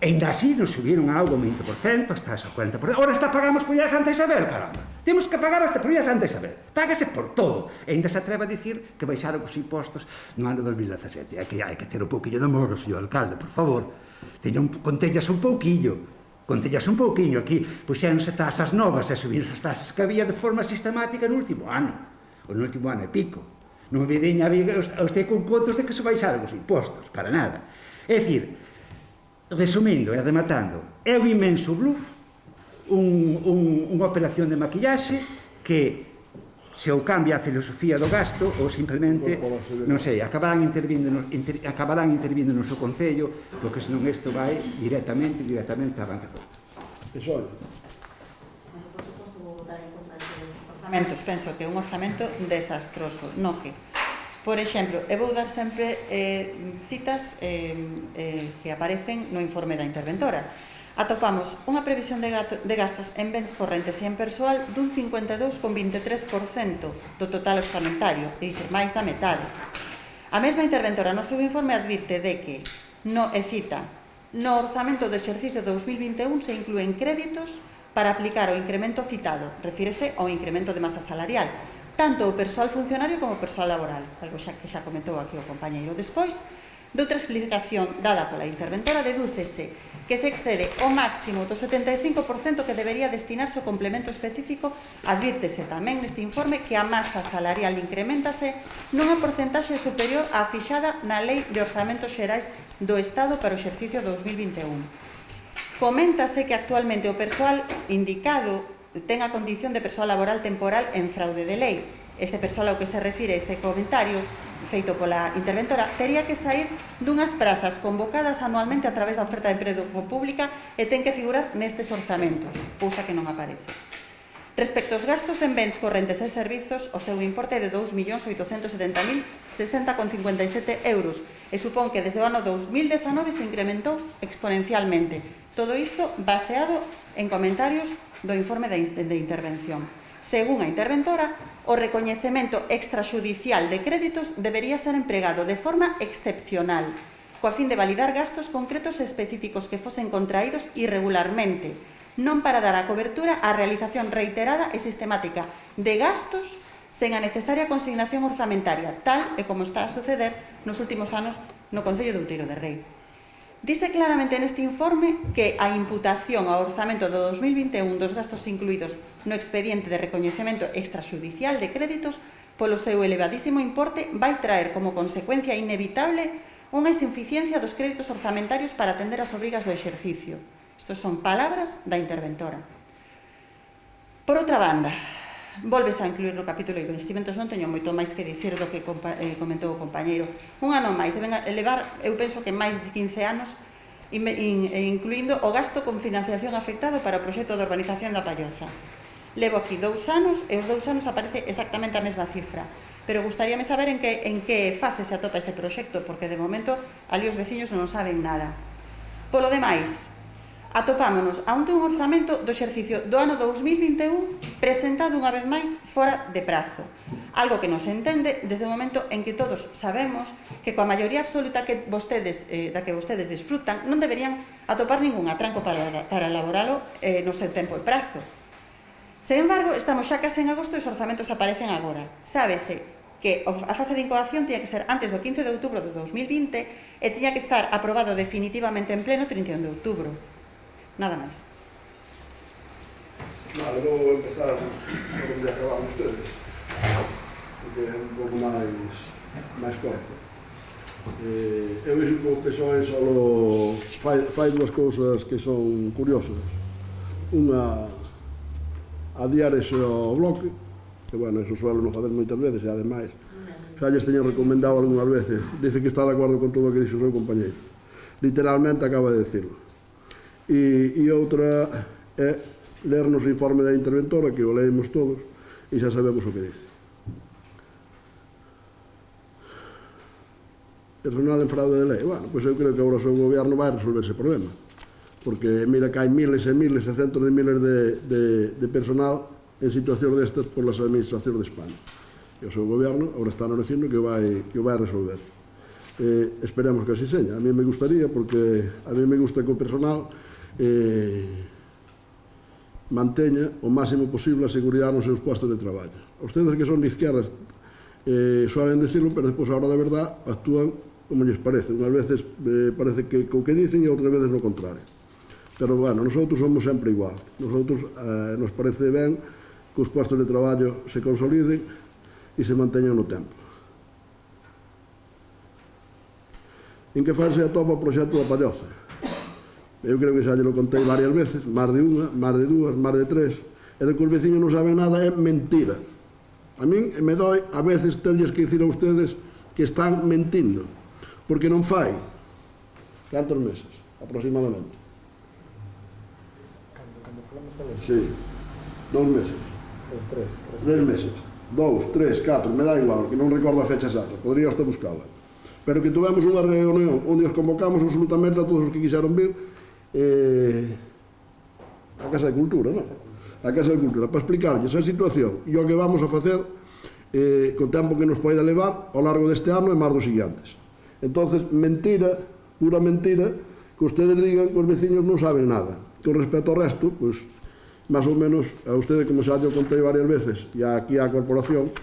Speaker 4: E ainda así nos subiron a auga un 20%, hasta esa 40%. Agora está pagamos por ir a Santa Isabel, caramba. Temos que pagar hasta por ir a Santa Isabel. Págase por todo. E ainda se atreve a dicir que baixaron os impostos no ano 2017. Hai que ter un pouquillo de morro, señor alcalde, por favor. Contellas un pouquillo. Contellas un pouquiño, aquí puxéronse tasas novas e subironse as tasas que había de forma sistemática no último ano, ou no último ano e pico. Non me veña a usted con contos de que se baixaron os impostos, para nada. É dicir, resumindo e rematando, é un inmenso bluff, unha operación de maquillaxe que se ou cambia a filosofía do gasto ou simplemente, non sei, acabarán intervindo no seu Concello, porque senón isto vai directamente á bancarrota.
Speaker 1: Eso é.
Speaker 2: Por suposto, vou votar en contra destes orzamentos. Penso que é un orzamento desastroso, no que, por exemplo, eu vou dar sempre citas que aparecen no informe da interventora. Atopamos unha previsión de gastos en bens correntes e en persoal dun 52,23% do total orzamentario, é dicir, máis da metade. A mesma interventora no seu informe advirte de que, e cita, no orzamento do exercicio 2021 se inclúen créditos para aplicar o incremento citado, refírese ao incremento de masa salarial, tanto o persoal funcionario como o persoal laboral, algo que xa comentou aquí o compañeiro. Despois, de outra explicación dada pola interventora, dedúcese que se excede o máximo do 75% que debería destinarse ao complemento específico. Advírtese tamén neste informe que a masa salarial incrementase nunha porcentaxe superior á fixada na Lei de Orzamentos Xerais do Estado para o exercicio 2021. Coméntase que actualmente o persoal indicado ten a condición de persoal laboral temporal en fraude de lei. Este persoal ao que se refire este comentario feito pola interventora tería que sair dunhas prazas convocadas anualmente a través da oferta de emprego pública e ten que figurar nestes orzamentos, cousa que non aparece. Respecto aos gastos en bens correntes e servizos, o seu importe é de 2.870.060,57 euros e supón que desde o ano 2019 se incrementou exponencialmente. Todo isto baseado en comentarios do informe de intervención. Según a interventora, o recoñecemento extraxudicial de créditos debería ser empregado de forma excepcional, coa fin de validar gastos concretos e específicos que fosen contraídos irregularmente, non para dar a cobertura á realización reiterada e sistemática de gastos sen a necesaria consignación orzamentaria, tal e como está a suceder nos últimos anos no Concello de Outeiro de Rei. Dice claramente neste informe que a imputación ao orzamento do 2021 dos gastos incluídos no expediente de recoñecemento extraxudicial de créditos polo seu elevadísimo importe vai traer como consecuencia inevitable unha insuficiencia dos créditos orzamentarios para atender as obrigas do exercicio. Estos son palabras da interventora. Por outra banda, volves a incluir no capítulo de investimentos, non teño moito máis que dicir do que comentou o compañeiro. Un ano máis, deben elevar, eu penso que máis de 15 anos, incluindo o gasto con financiación afectado para o proxecto de urbanización da Palloza. Levo aquí 2 anos e os 2 anos aparece exactamente a mesma cifra, pero gustaríame saber en que fase se atopa ese proxecto, porque de momento ali os veciños non saben nada. Polo demais, atopámonos ante un orzamento do exercicio do ano 2021 presentado unha vez máis fora de prazo. Algo que non se entende desde o momento en que todos sabemos que coa maioría absoluta da que vostedes disfrutan non deberían atopar ningún atranco para elaboralo no seu tempo e prazo. Sen embargo, estamos xa case en agosto e os orzamentos aparecen agora. Sábese que a fase de incoación tiña que ser antes do 15 de outubro de 2020 e tiña que estar aprobado definitivamente en pleno 31 de outubro. Nada máis.
Speaker 1: Vale, vou empezar por onde acabaron ustedes, porque é un pouco máis corto. Eu vexo que o PSOE solo fai dúas cousas que son curiosas. Unha, adiarese ao bloque, que, bueno, eso suelo non facer moitas veces, e ademais, xa lles teño recomendado algunhas veces, dice que está de acordo con todo o que dixo o seu compañeiro. Literalmente acaba de decirlo. E outra é lernos o informe da interventora, que o leemos todos, e xa sabemos o que dice. Personal en fraude de lei. Bueno, pois eu creo que agora o seu goberno vai resolver ese problema, porque mira que hai miles e miles e centos de miles de personal en situación destas por las administracións de España. E o seu goberno agora está dicindo que o vai resolver. Esperemos que así seña. A mí me gustaría, porque a mí me gusta que o personal manteña o máximo posible a seguridade nos seus postos de traballo. Ustedes que son de izquierdas suelen decirlo, pero despois, a hora de verdad, actúan como lles parece. Unhas veces parece que co que dicen e outras veces no contrario. Pero, bueno, nosotros somos sempre igual. Nosotros nos parece ben que os postos de traballo se consoliden e se manteñan no tempo. En que fase atopa o proxecto da Palloza? Eu creo que xa lle lo contei varias veces, máis de unha, máis de dúas, máis de tres, e de que os veciños non saben nada é mentira. A min me doi a veces terlles que dicir a ustedes que están mentindo, porque non fai cantos meses, aproximadamente.
Speaker 3: Cando falamos con eles?
Speaker 1: Sí, 2 meses.
Speaker 3: Ou 3
Speaker 1: meses. 2, 3, 4, me dá igual, que non recordo a fecha exacta, podría hasta buscala. Pero que tuvemos unha reunión onde os convocamos absolutamente a todos os que quixeron vir a Casa de Cultura, non? A Casa de Cultura, para explicarlles a situación e o que vamos a facer co tempo que nos poida levar ao largo deste ano e máis dos seguintes. Entonces, mentira, pura mentira, que ustedes digan que os veciños non saben nada. Con respecto ao resto, pois, máis ou menos, a ustedes, como xa yo contei varias veces, e aquí á corporación,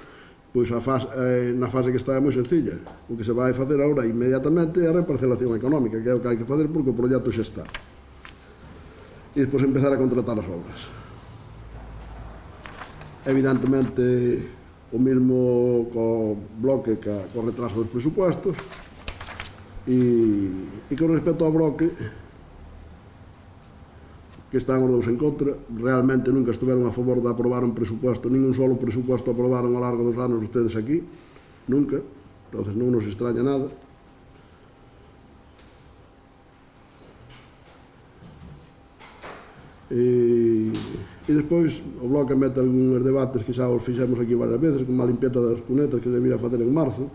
Speaker 1: pois na fase que está é moi sencilla. O que se vai facer agora inmediatamente é a reparcelación económica, que é o que hai que facer porque o proxecto xa está. E despois empezar a contratar as obras. Evidentemente, o mesmo co bloque co retraso dos presupuestos, e con respecto ao bloque, que están os dous en contra, realmente nunca estiveron a favor de aprobar un presupuesto, nin un solo presupuesto aprobaron ao largo dos anos ustedes aquí, nunca, entonces non nos extraña nada. E despois o bloque mete algúns debates que xa os fixemos aquí varias veces, como a limpieza das cunetas que debería facer en marzo,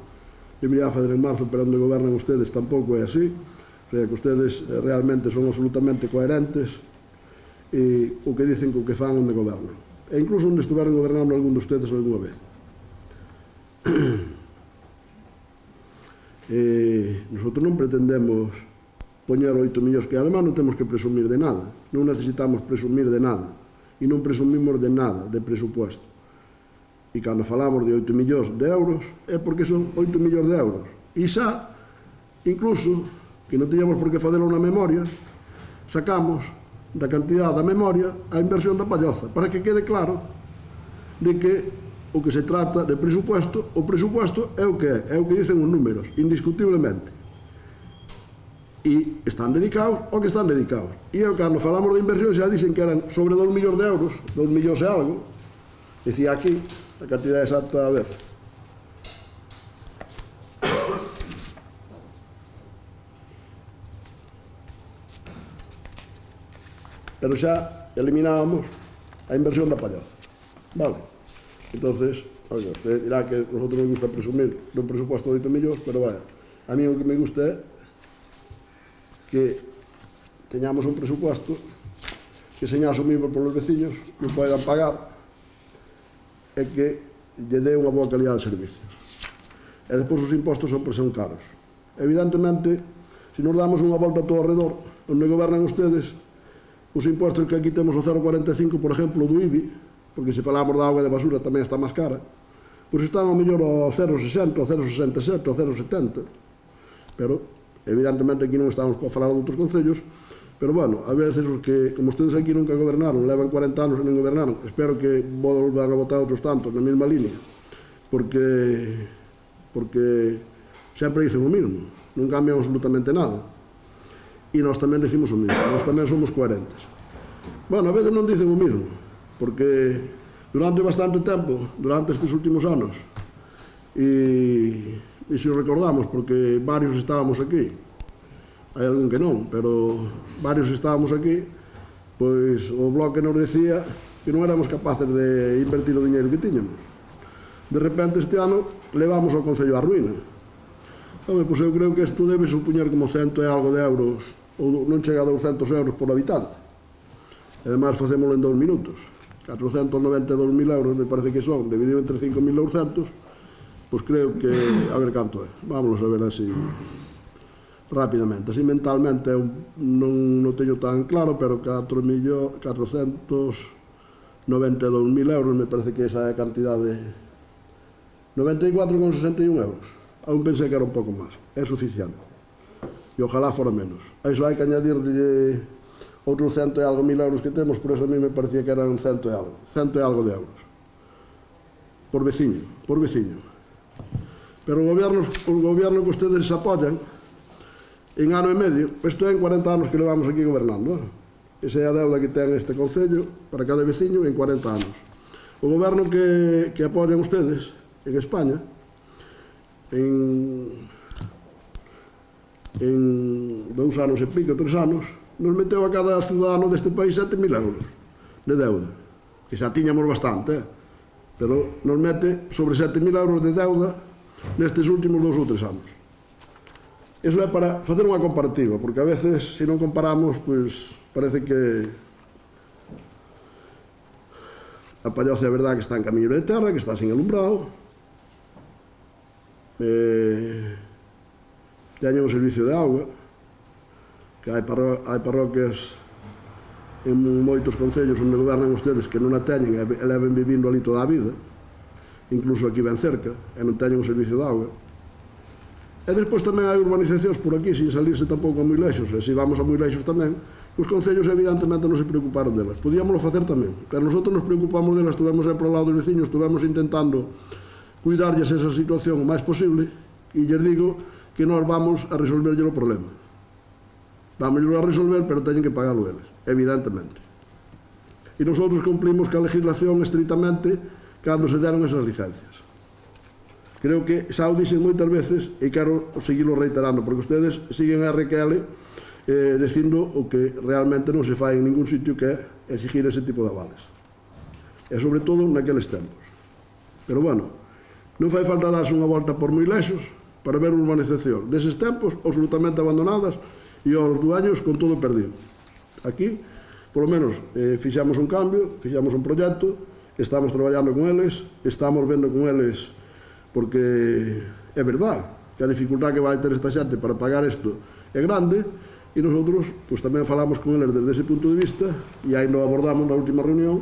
Speaker 1: pero onde gobernan ustedes tampouco é así, o sea que ustedes realmente son absolutamente coherentes e o que dicen co que fan onde gobernan. E incluso onde estuveron gobernando algún de ustedes algunha vez. Nosotros non pretendemos poñer 8 millóns, que además non temos que presumir de nada, non necesitamos presumir de nada, e non presumimos de nada, de presupuesto. E cando falamos de 8 millóns de euros, é porque son 8 millóns de euros. E xa, incluso, que non tiñamos por que facelo na memoria, sacamos da cantidad da memoria a inversión da Palloza, para que quede claro de que o que se trata de presupuesto, o presupuesto é o que dicen os números, indiscutiblemente. E están dedicados ao que están dedicados. E eu, cando falamos de inversión, xa dicen que eran sobre 2 millóns de euros, 2 millóns e algo, dicía aquí, a cantidad exacta, a ver. Pero xa eliminábamos a inversión da Palloza. Vale. Entonces, oiga, usted dirá que nosotros nos gusta presumir dun presupuesto de 8 millóns, pero vaya, a mí o que me gusta é que teñamos un presupuesto que seña asumible polos veciños, que poidan pagar e que lle dé unha boa calidad de servicios. E despois os impostos sempre son caros. Evidentemente, se nos damos unha volta todo alrededor, onde gobernan ustedes, os impostos que aquí temos o 0,45, por exemplo, do IBI, porque se falamos da auga de basura tamén está máis cara, pois están ao mellor ao 0,60, ao 0,67, ao 0,70, pero evidentemente aquí non estamos para falar de outros concellos, pero bueno, a veces os que, como ustedes aquí nunca gobernaron, levan 40 anos e non gobernaron, espero que volvan a votar outros tantos na mesma línea, porque sempre dicen o mismo, non cambian absolutamente nada. E nós tamén decimos o mismo, nós tamén somos coherentes. Bueno, a veces non dicen o mismo, porque durante bastante tempo, durante estes últimos anos, e se o recordamos, porque varios estábamos aquí, hai algún que non, pero varios estábamos aquí, pois o Bloque nos decía que non éramos capaces de invertir o diñeiro que tiñamos. De repente este ano levamos ao Concello á ruína. Home, pois eu creo que isto debe supoñer como 100 e algo de euros, ou non chega a 200 euros por habitante. E además facémoslo en 2 minutos. 492.000 euros me parece que son, dividido entre 5.200, pois creo que, a ver canto é, vámonos a ver así rapidamente, así mentalmente non o teño tan claro, pero 492.000 euros me parece que esa é a cantidade, 94,61 euros. Aún pensei que era un pouco máis, é suficiente, e ojalá fora menos. A iso hai que añadirle outros 100 e algo mil euros que temos, por eso a mí me parecía que eran 100 e algo de euros por veciño. Pero o goberno que ustedes apoyan en ano e medio, isto é en 40 anos que levamos aquí gobernando, esa é a deuda que ten este concello para cada veciño en 40 anos. O goberno que apoyan ustedes en España, en 2 anos e pico, 3 anos, nos meteu a cada ciudadano deste país 7.000 euros de deuda, que xa tiñamos bastante, pero nos mete sobre 7.000 euros de deuda nestes últimos 2 ou 3 anos. Iso é para facer unha comparativa, porque a veces, se non comparamos, pois parece que a Palloza é verdade que está en camiño de terra, que está sin alumbrado, teñen o servicio de auga, que hai parroquias en moitos concellos onde gobernan ustedes que non a teñen e leven vivindo ali toda a vida, incluso aquí ben cerca, e non teñen o servicio de auga. E despois tamén hai urbanizacións por aquí, sin salirse tampouco a moi lexos, e se vamos a moi lexos tamén, os concellos evidentemente non se preocuparon delas. Podíamoslo facer tamén, pero nosotros nos preocupamos delas, estuvemos sempre ao lado dos veciños, estuvemos intentando cuidarlles esa situación o máis posible, e lles digo que nós vamos a resolverlle o problema. Vamos a resolver, pero teñen que pagalo eles, evidentemente. E nosotros cumplimos ca legislación estrictamente cando se deron esas licencias. Creo que xa o dixen moitas veces e quero seguirlo reiterando, porque ustedes siguen a RQL dicindo o que realmente non se fai en ningún sitio, que é exigir ese tipo de avales. E sobre todo naqueles tempos. Pero bueno, non fai falta darse unha volta por moi lexos para ver urbanización deses tempos absolutamente abandonadas e aos dueños con todo perdido. Aquí, polo menos, fixamos un cambio, fixamos un proxecto, estamos traballando con eles, estamos vendo con eles, porque é verdade que a dificultad que vai ter esta xente para pagar isto é grande, e nosotros pues, tamén falamos con eles desde ese punto de vista, e aí lo abordamos na última reunión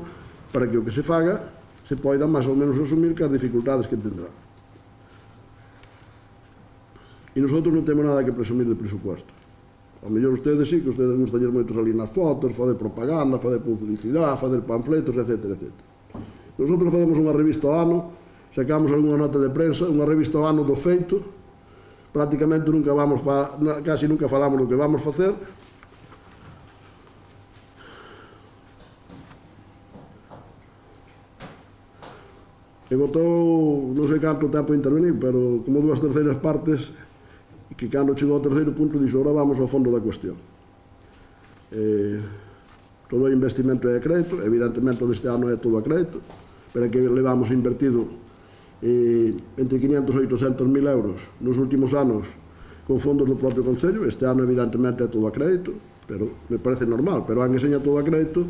Speaker 1: para que o que se faga se poida máis ou menos asumir que as dificultades que tendrá. E nosotros non temos nada que presumir de presupuesto. Ao mellor ustedes sí, que ustedes gustan moito salir nas fotos, fazer propaganda, fazer publicidade, fazer panfletos, etc. Nosotros facemos unha revista ao ano, sacamos algunha nota de prensa, unha revista ao ano do feito, prácticamente casi nunca falamos do que vamos facer. E botou, non sei canto tempo intervenir, pero como 2/3 partes, que cando chegou ao 3º punto dixo, ahora vamos ao fondo da cuestión. Todo o investimento é a crédito, evidentemente deste ano é todo a crédito, pero que levamos invertido entre 500 e 800.000 euros nos últimos anos con fondos do propio Concello. Este ano evidentemente é todo a crédito, pero me parece normal, pero han enseñado todo a crédito.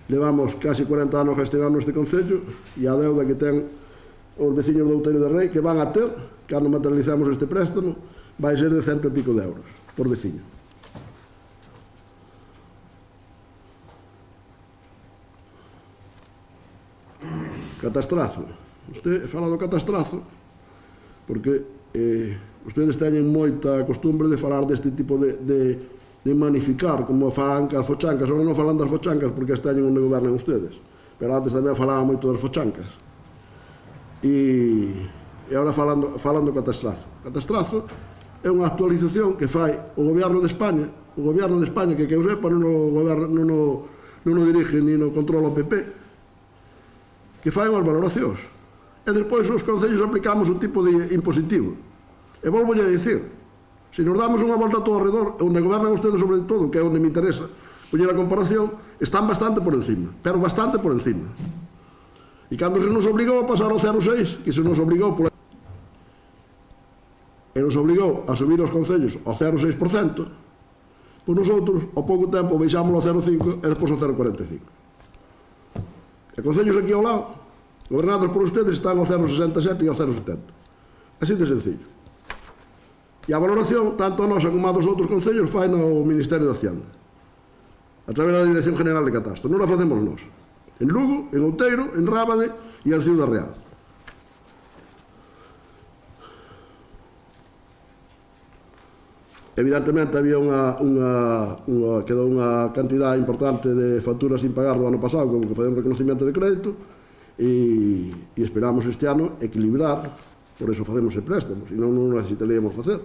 Speaker 1: Levamos casi 40 anos gestionando este Concello, e a deuda que ten os veciños do Outeiro de Rei, que van a ter, cando materializamos este préstamo, vai ser de 100 e pico de euros por veciño. Catastrazo. Usted fala do catastrazo porque ustedes teñen moita costumbre de falar deste tipo de magnificar, como fan as fochancas. Agora non falan das fochancas porque as teñen onde gobernan ustedes, pero antes tamén falaban moito das fochancas. E agora falan do catastrazo. Catastrazo é unha actualización que fai o goberno de España. O goberno de España, que eu sepa, non o dirige ni no controla o PP, que fai unhas valoracións. E despois os concellos aplicamos un tipo de impositivo. E volvo a dicir, se nos damos unha volta todo ao redor, onde gobernan ustedes sobre todo, que é onde me interesa poñer a comparación, están bastante por encima, pero bastante por encima. E cando se nos obligou a pasar ao 0,6, que se nos obligou a subir os concellos ao 0,6%, pois nosotros, ao pouco tempo, baixámoslo ao 0,5 e despois ao 0,45. E concellos aquí ao lado, gobernados por ustedes, están ao 0,67 e ao 0,70. Así de sencillo. E a valoración, tanto a nosa como a dos outros concellos, fai no Ministerio de Hacienda, a través da Dirección General de Catastro. Non a facemos nós. En Lugo, en Outeiro, en Rábade e en Ciudad Real. Evidentemente quedou unha cantidad importante de facturas sin pagar do ano pasado, como que facemos reconocimiento de crédito, e esperamos este ano equilibrar, por eso facemos ese préstamo, senón non necesitaríamos facer,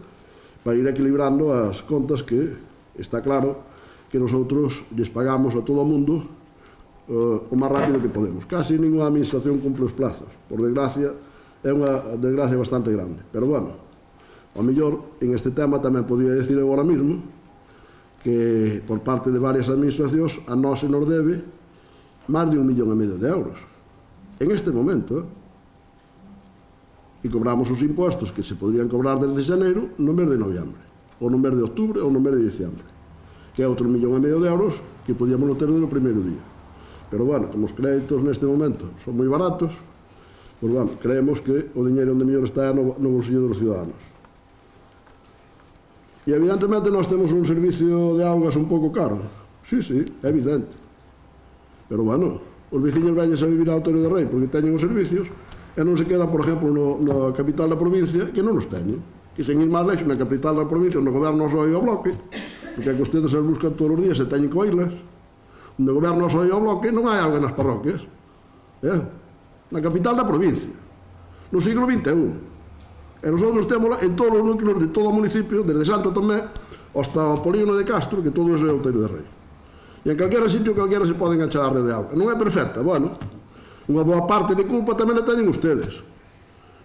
Speaker 1: para ir equilibrando as contas que está claro que nosotros lles pagamos a todo o mundo o máis rápido que podemos. Casi ninguna administración cumple os plazos, por desgracia, é unha desgracia bastante grande, pero bueno, ao mellor, en este tema tamén podía decir agora mesmo que por parte de varias administracións a nós se nos debe máis de 1,5 millón de euros. En este momento, e cobramos os impostos que se podrían cobrar desde xaneiro no mes de noviembre, ou no mes de outubro, ou no mes de diciembre, que é outro 1,5 millón de euros que podíamos ter no primeiro día. Pero, bueno, como os créditos neste momento son moi baratos, pois, bueno, creemos que o diñeiro onde mellor está no bolsillo dos ciudadanos. E evidentemente nós temos un servicio de augas un pouco caro. Sí, é evidente. Pero, bueno, os veciños veñen a vivir a Outeiro de Rei porque teñen os servicios e non se quedan, por exemplo, na capital da provincia, que non os teñen. Que sen ir máis lexo, na capital da provincia, no goberno só ao bloque, porque é que ustedes as buscan todos os días e teñen coilas. No goberno só ao bloque non hai auga nas parroquias. Na capital da provincia. No siglo XXI. E nosotros temos en todos os núcleos de todo o municipio, desde Santo Tomé hasta o polígono de Castro, que todo iso é Outeiro de Rei. E en calquera sitio, calquera se pode enganchar a rede de auga. Non é perfecta, bueno, unha boa parte de culpa tamén a teñen ustedes.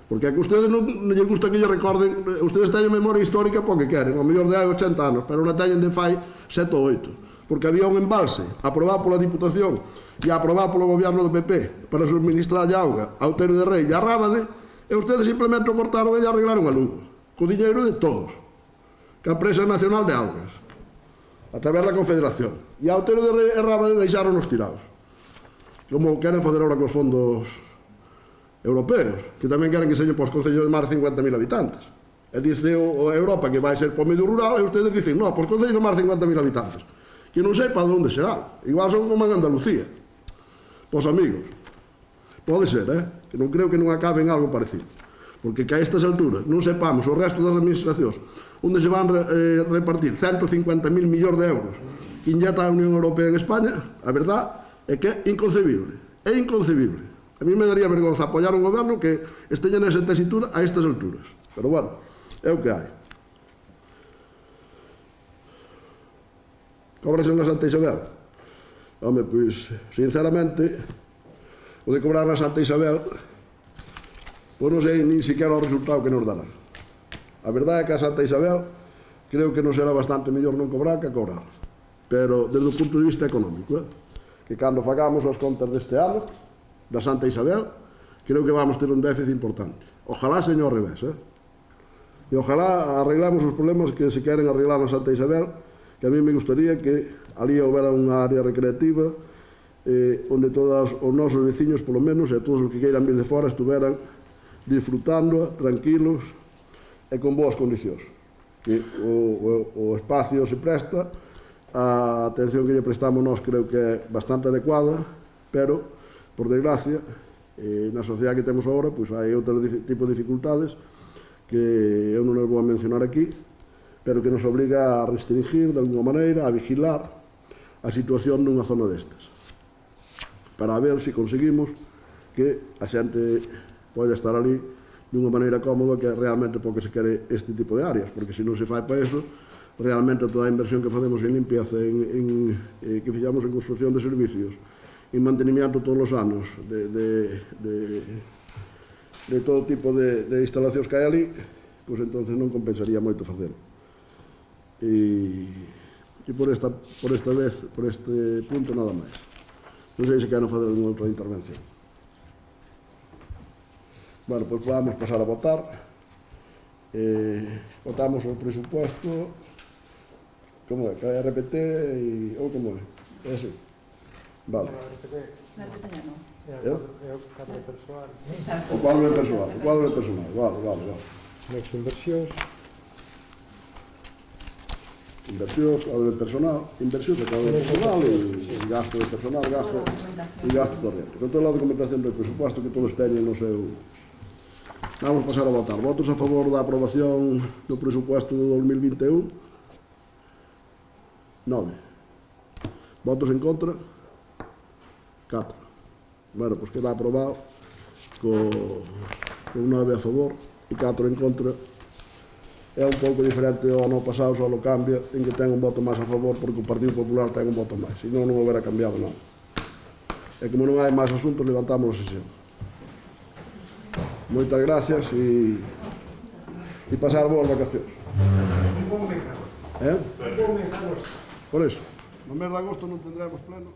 Speaker 1: Porque é que ustedes non lles gusta que lle recorden, ustedes teñen memoria histórica porque queren, ao mellor de hai 80 anos, pero non teñen de fai 7 ou 8. Porque había un embalse aprobado pola Diputación e aprobado polo goberno do PP para suministrar a auga a Outeiro de Rei e a Rábade, e ustedes simplemente o cortaron e arreglaron a Lugo, co diñeiro de todos, que a Empresa Nacional de Augas, a través da Confederación. E a Outeiro de Rei e Rábade deixaron os tirados, como queren fazer ahora cos fondos europeos, que tamén queren que señen para os concellos de máis de 50.000 habitantes. E dice a Europa que vai ser por medio rural, e ustedes dicen, non, para os concellos de máis de 50.000 habitantes, que non sei para onde será, igual son como en Andalucía, pos amigos. Pode ser, que non creo que non acabe en algo parecido, porque que a estas alturas non sepamos o resto das administracións onde se van repartir 150.000 millóns de euros que inyecta a Unión Europea en España, a verdad é que é inconcebible. É inconcebible. A mí me daría vergonza apoiar un goberno que esteña nesa tesitura a estas alturas. Pero, bueno, é o que hai. Cóbrase na Santa Isabel? Home, pois, sinceramente, o de cobrar na Santa Isabel, pois non sei nin siquiera o resultado que nos dará. A verdade é que a Santa Isabel creo que non será bastante mellor non cobrar que cobrar. Pero, desde o punto de vista económico, que cando fagamos as contas deste ano, da Santa Isabel, creo que vamos ter un déficit importante. Ojalá señor ao revés, E ojalá arreglamos os problemas que se queren arreglar na Santa Isabel, que a mí me gustaría que ali houbera unha área recreativa onde todos os nosos veciños, polo menos, e todos os que queiran vir de fora, estuveran disfrutando, tranquilos e con boas condicións. Que o espacio se presta, a atención que lle prestamos nós creo que é bastante adecuada, pero, por desgracia, Na sociedade que temos agora, pois hai outro tipo de dificultades que eu non as vou a mencionar aquí, pero que nos obriga a restringir, de alguma maneira, a vigilar a situación nunha zona destas, para ver se conseguimos que a xente pode estar ali dunha maneira cómoda, que é realmente porque se quere este tipo de áreas, porque se non se fai para eso, realmente toda a inversión que facemos en limpieza, que fixamos en construcción de servicios, en mantenimiento todos os anos de todo tipo de instalacións que hai ali, pois entonces non compensaría moito facelo. E por esta vez, por este punto, nada máis. Non sei se queren fazer alguna outra intervención. Bueno, pois vamos pasar a votar. Votamos o presupuesto. Como é? Que é RPT ou como é? É así? Vale.
Speaker 2: Na Bretaña non.
Speaker 3: É o cadro persoal.
Speaker 1: O cuadro de personal. Vale.
Speaker 3: Next inversións.
Speaker 1: Inversións, cuadro de personal, inversións de cuadro de personal e gasto de personal, gasto corriente. Con toda a documentación do presupuesto que todos teñen no seu... Vamos pasar a votar. Votos a favor da aprobación do presupuesto do 2021? 9. Votos en contra? 4. Bueno, pois queda aprobado con 9 a favor e 4 en contra. É un pouco diferente ao ano pasado, só lo cambia en que ten un voto máis a favor porque o Partido Popular ten un voto máis, senón non houbera cambiado nada. E como non hai máis asuntos, levantamos a sesión. Moitas gracias e pasar boas vacacións. Por eso, no mes de agosto non tendremos pleno.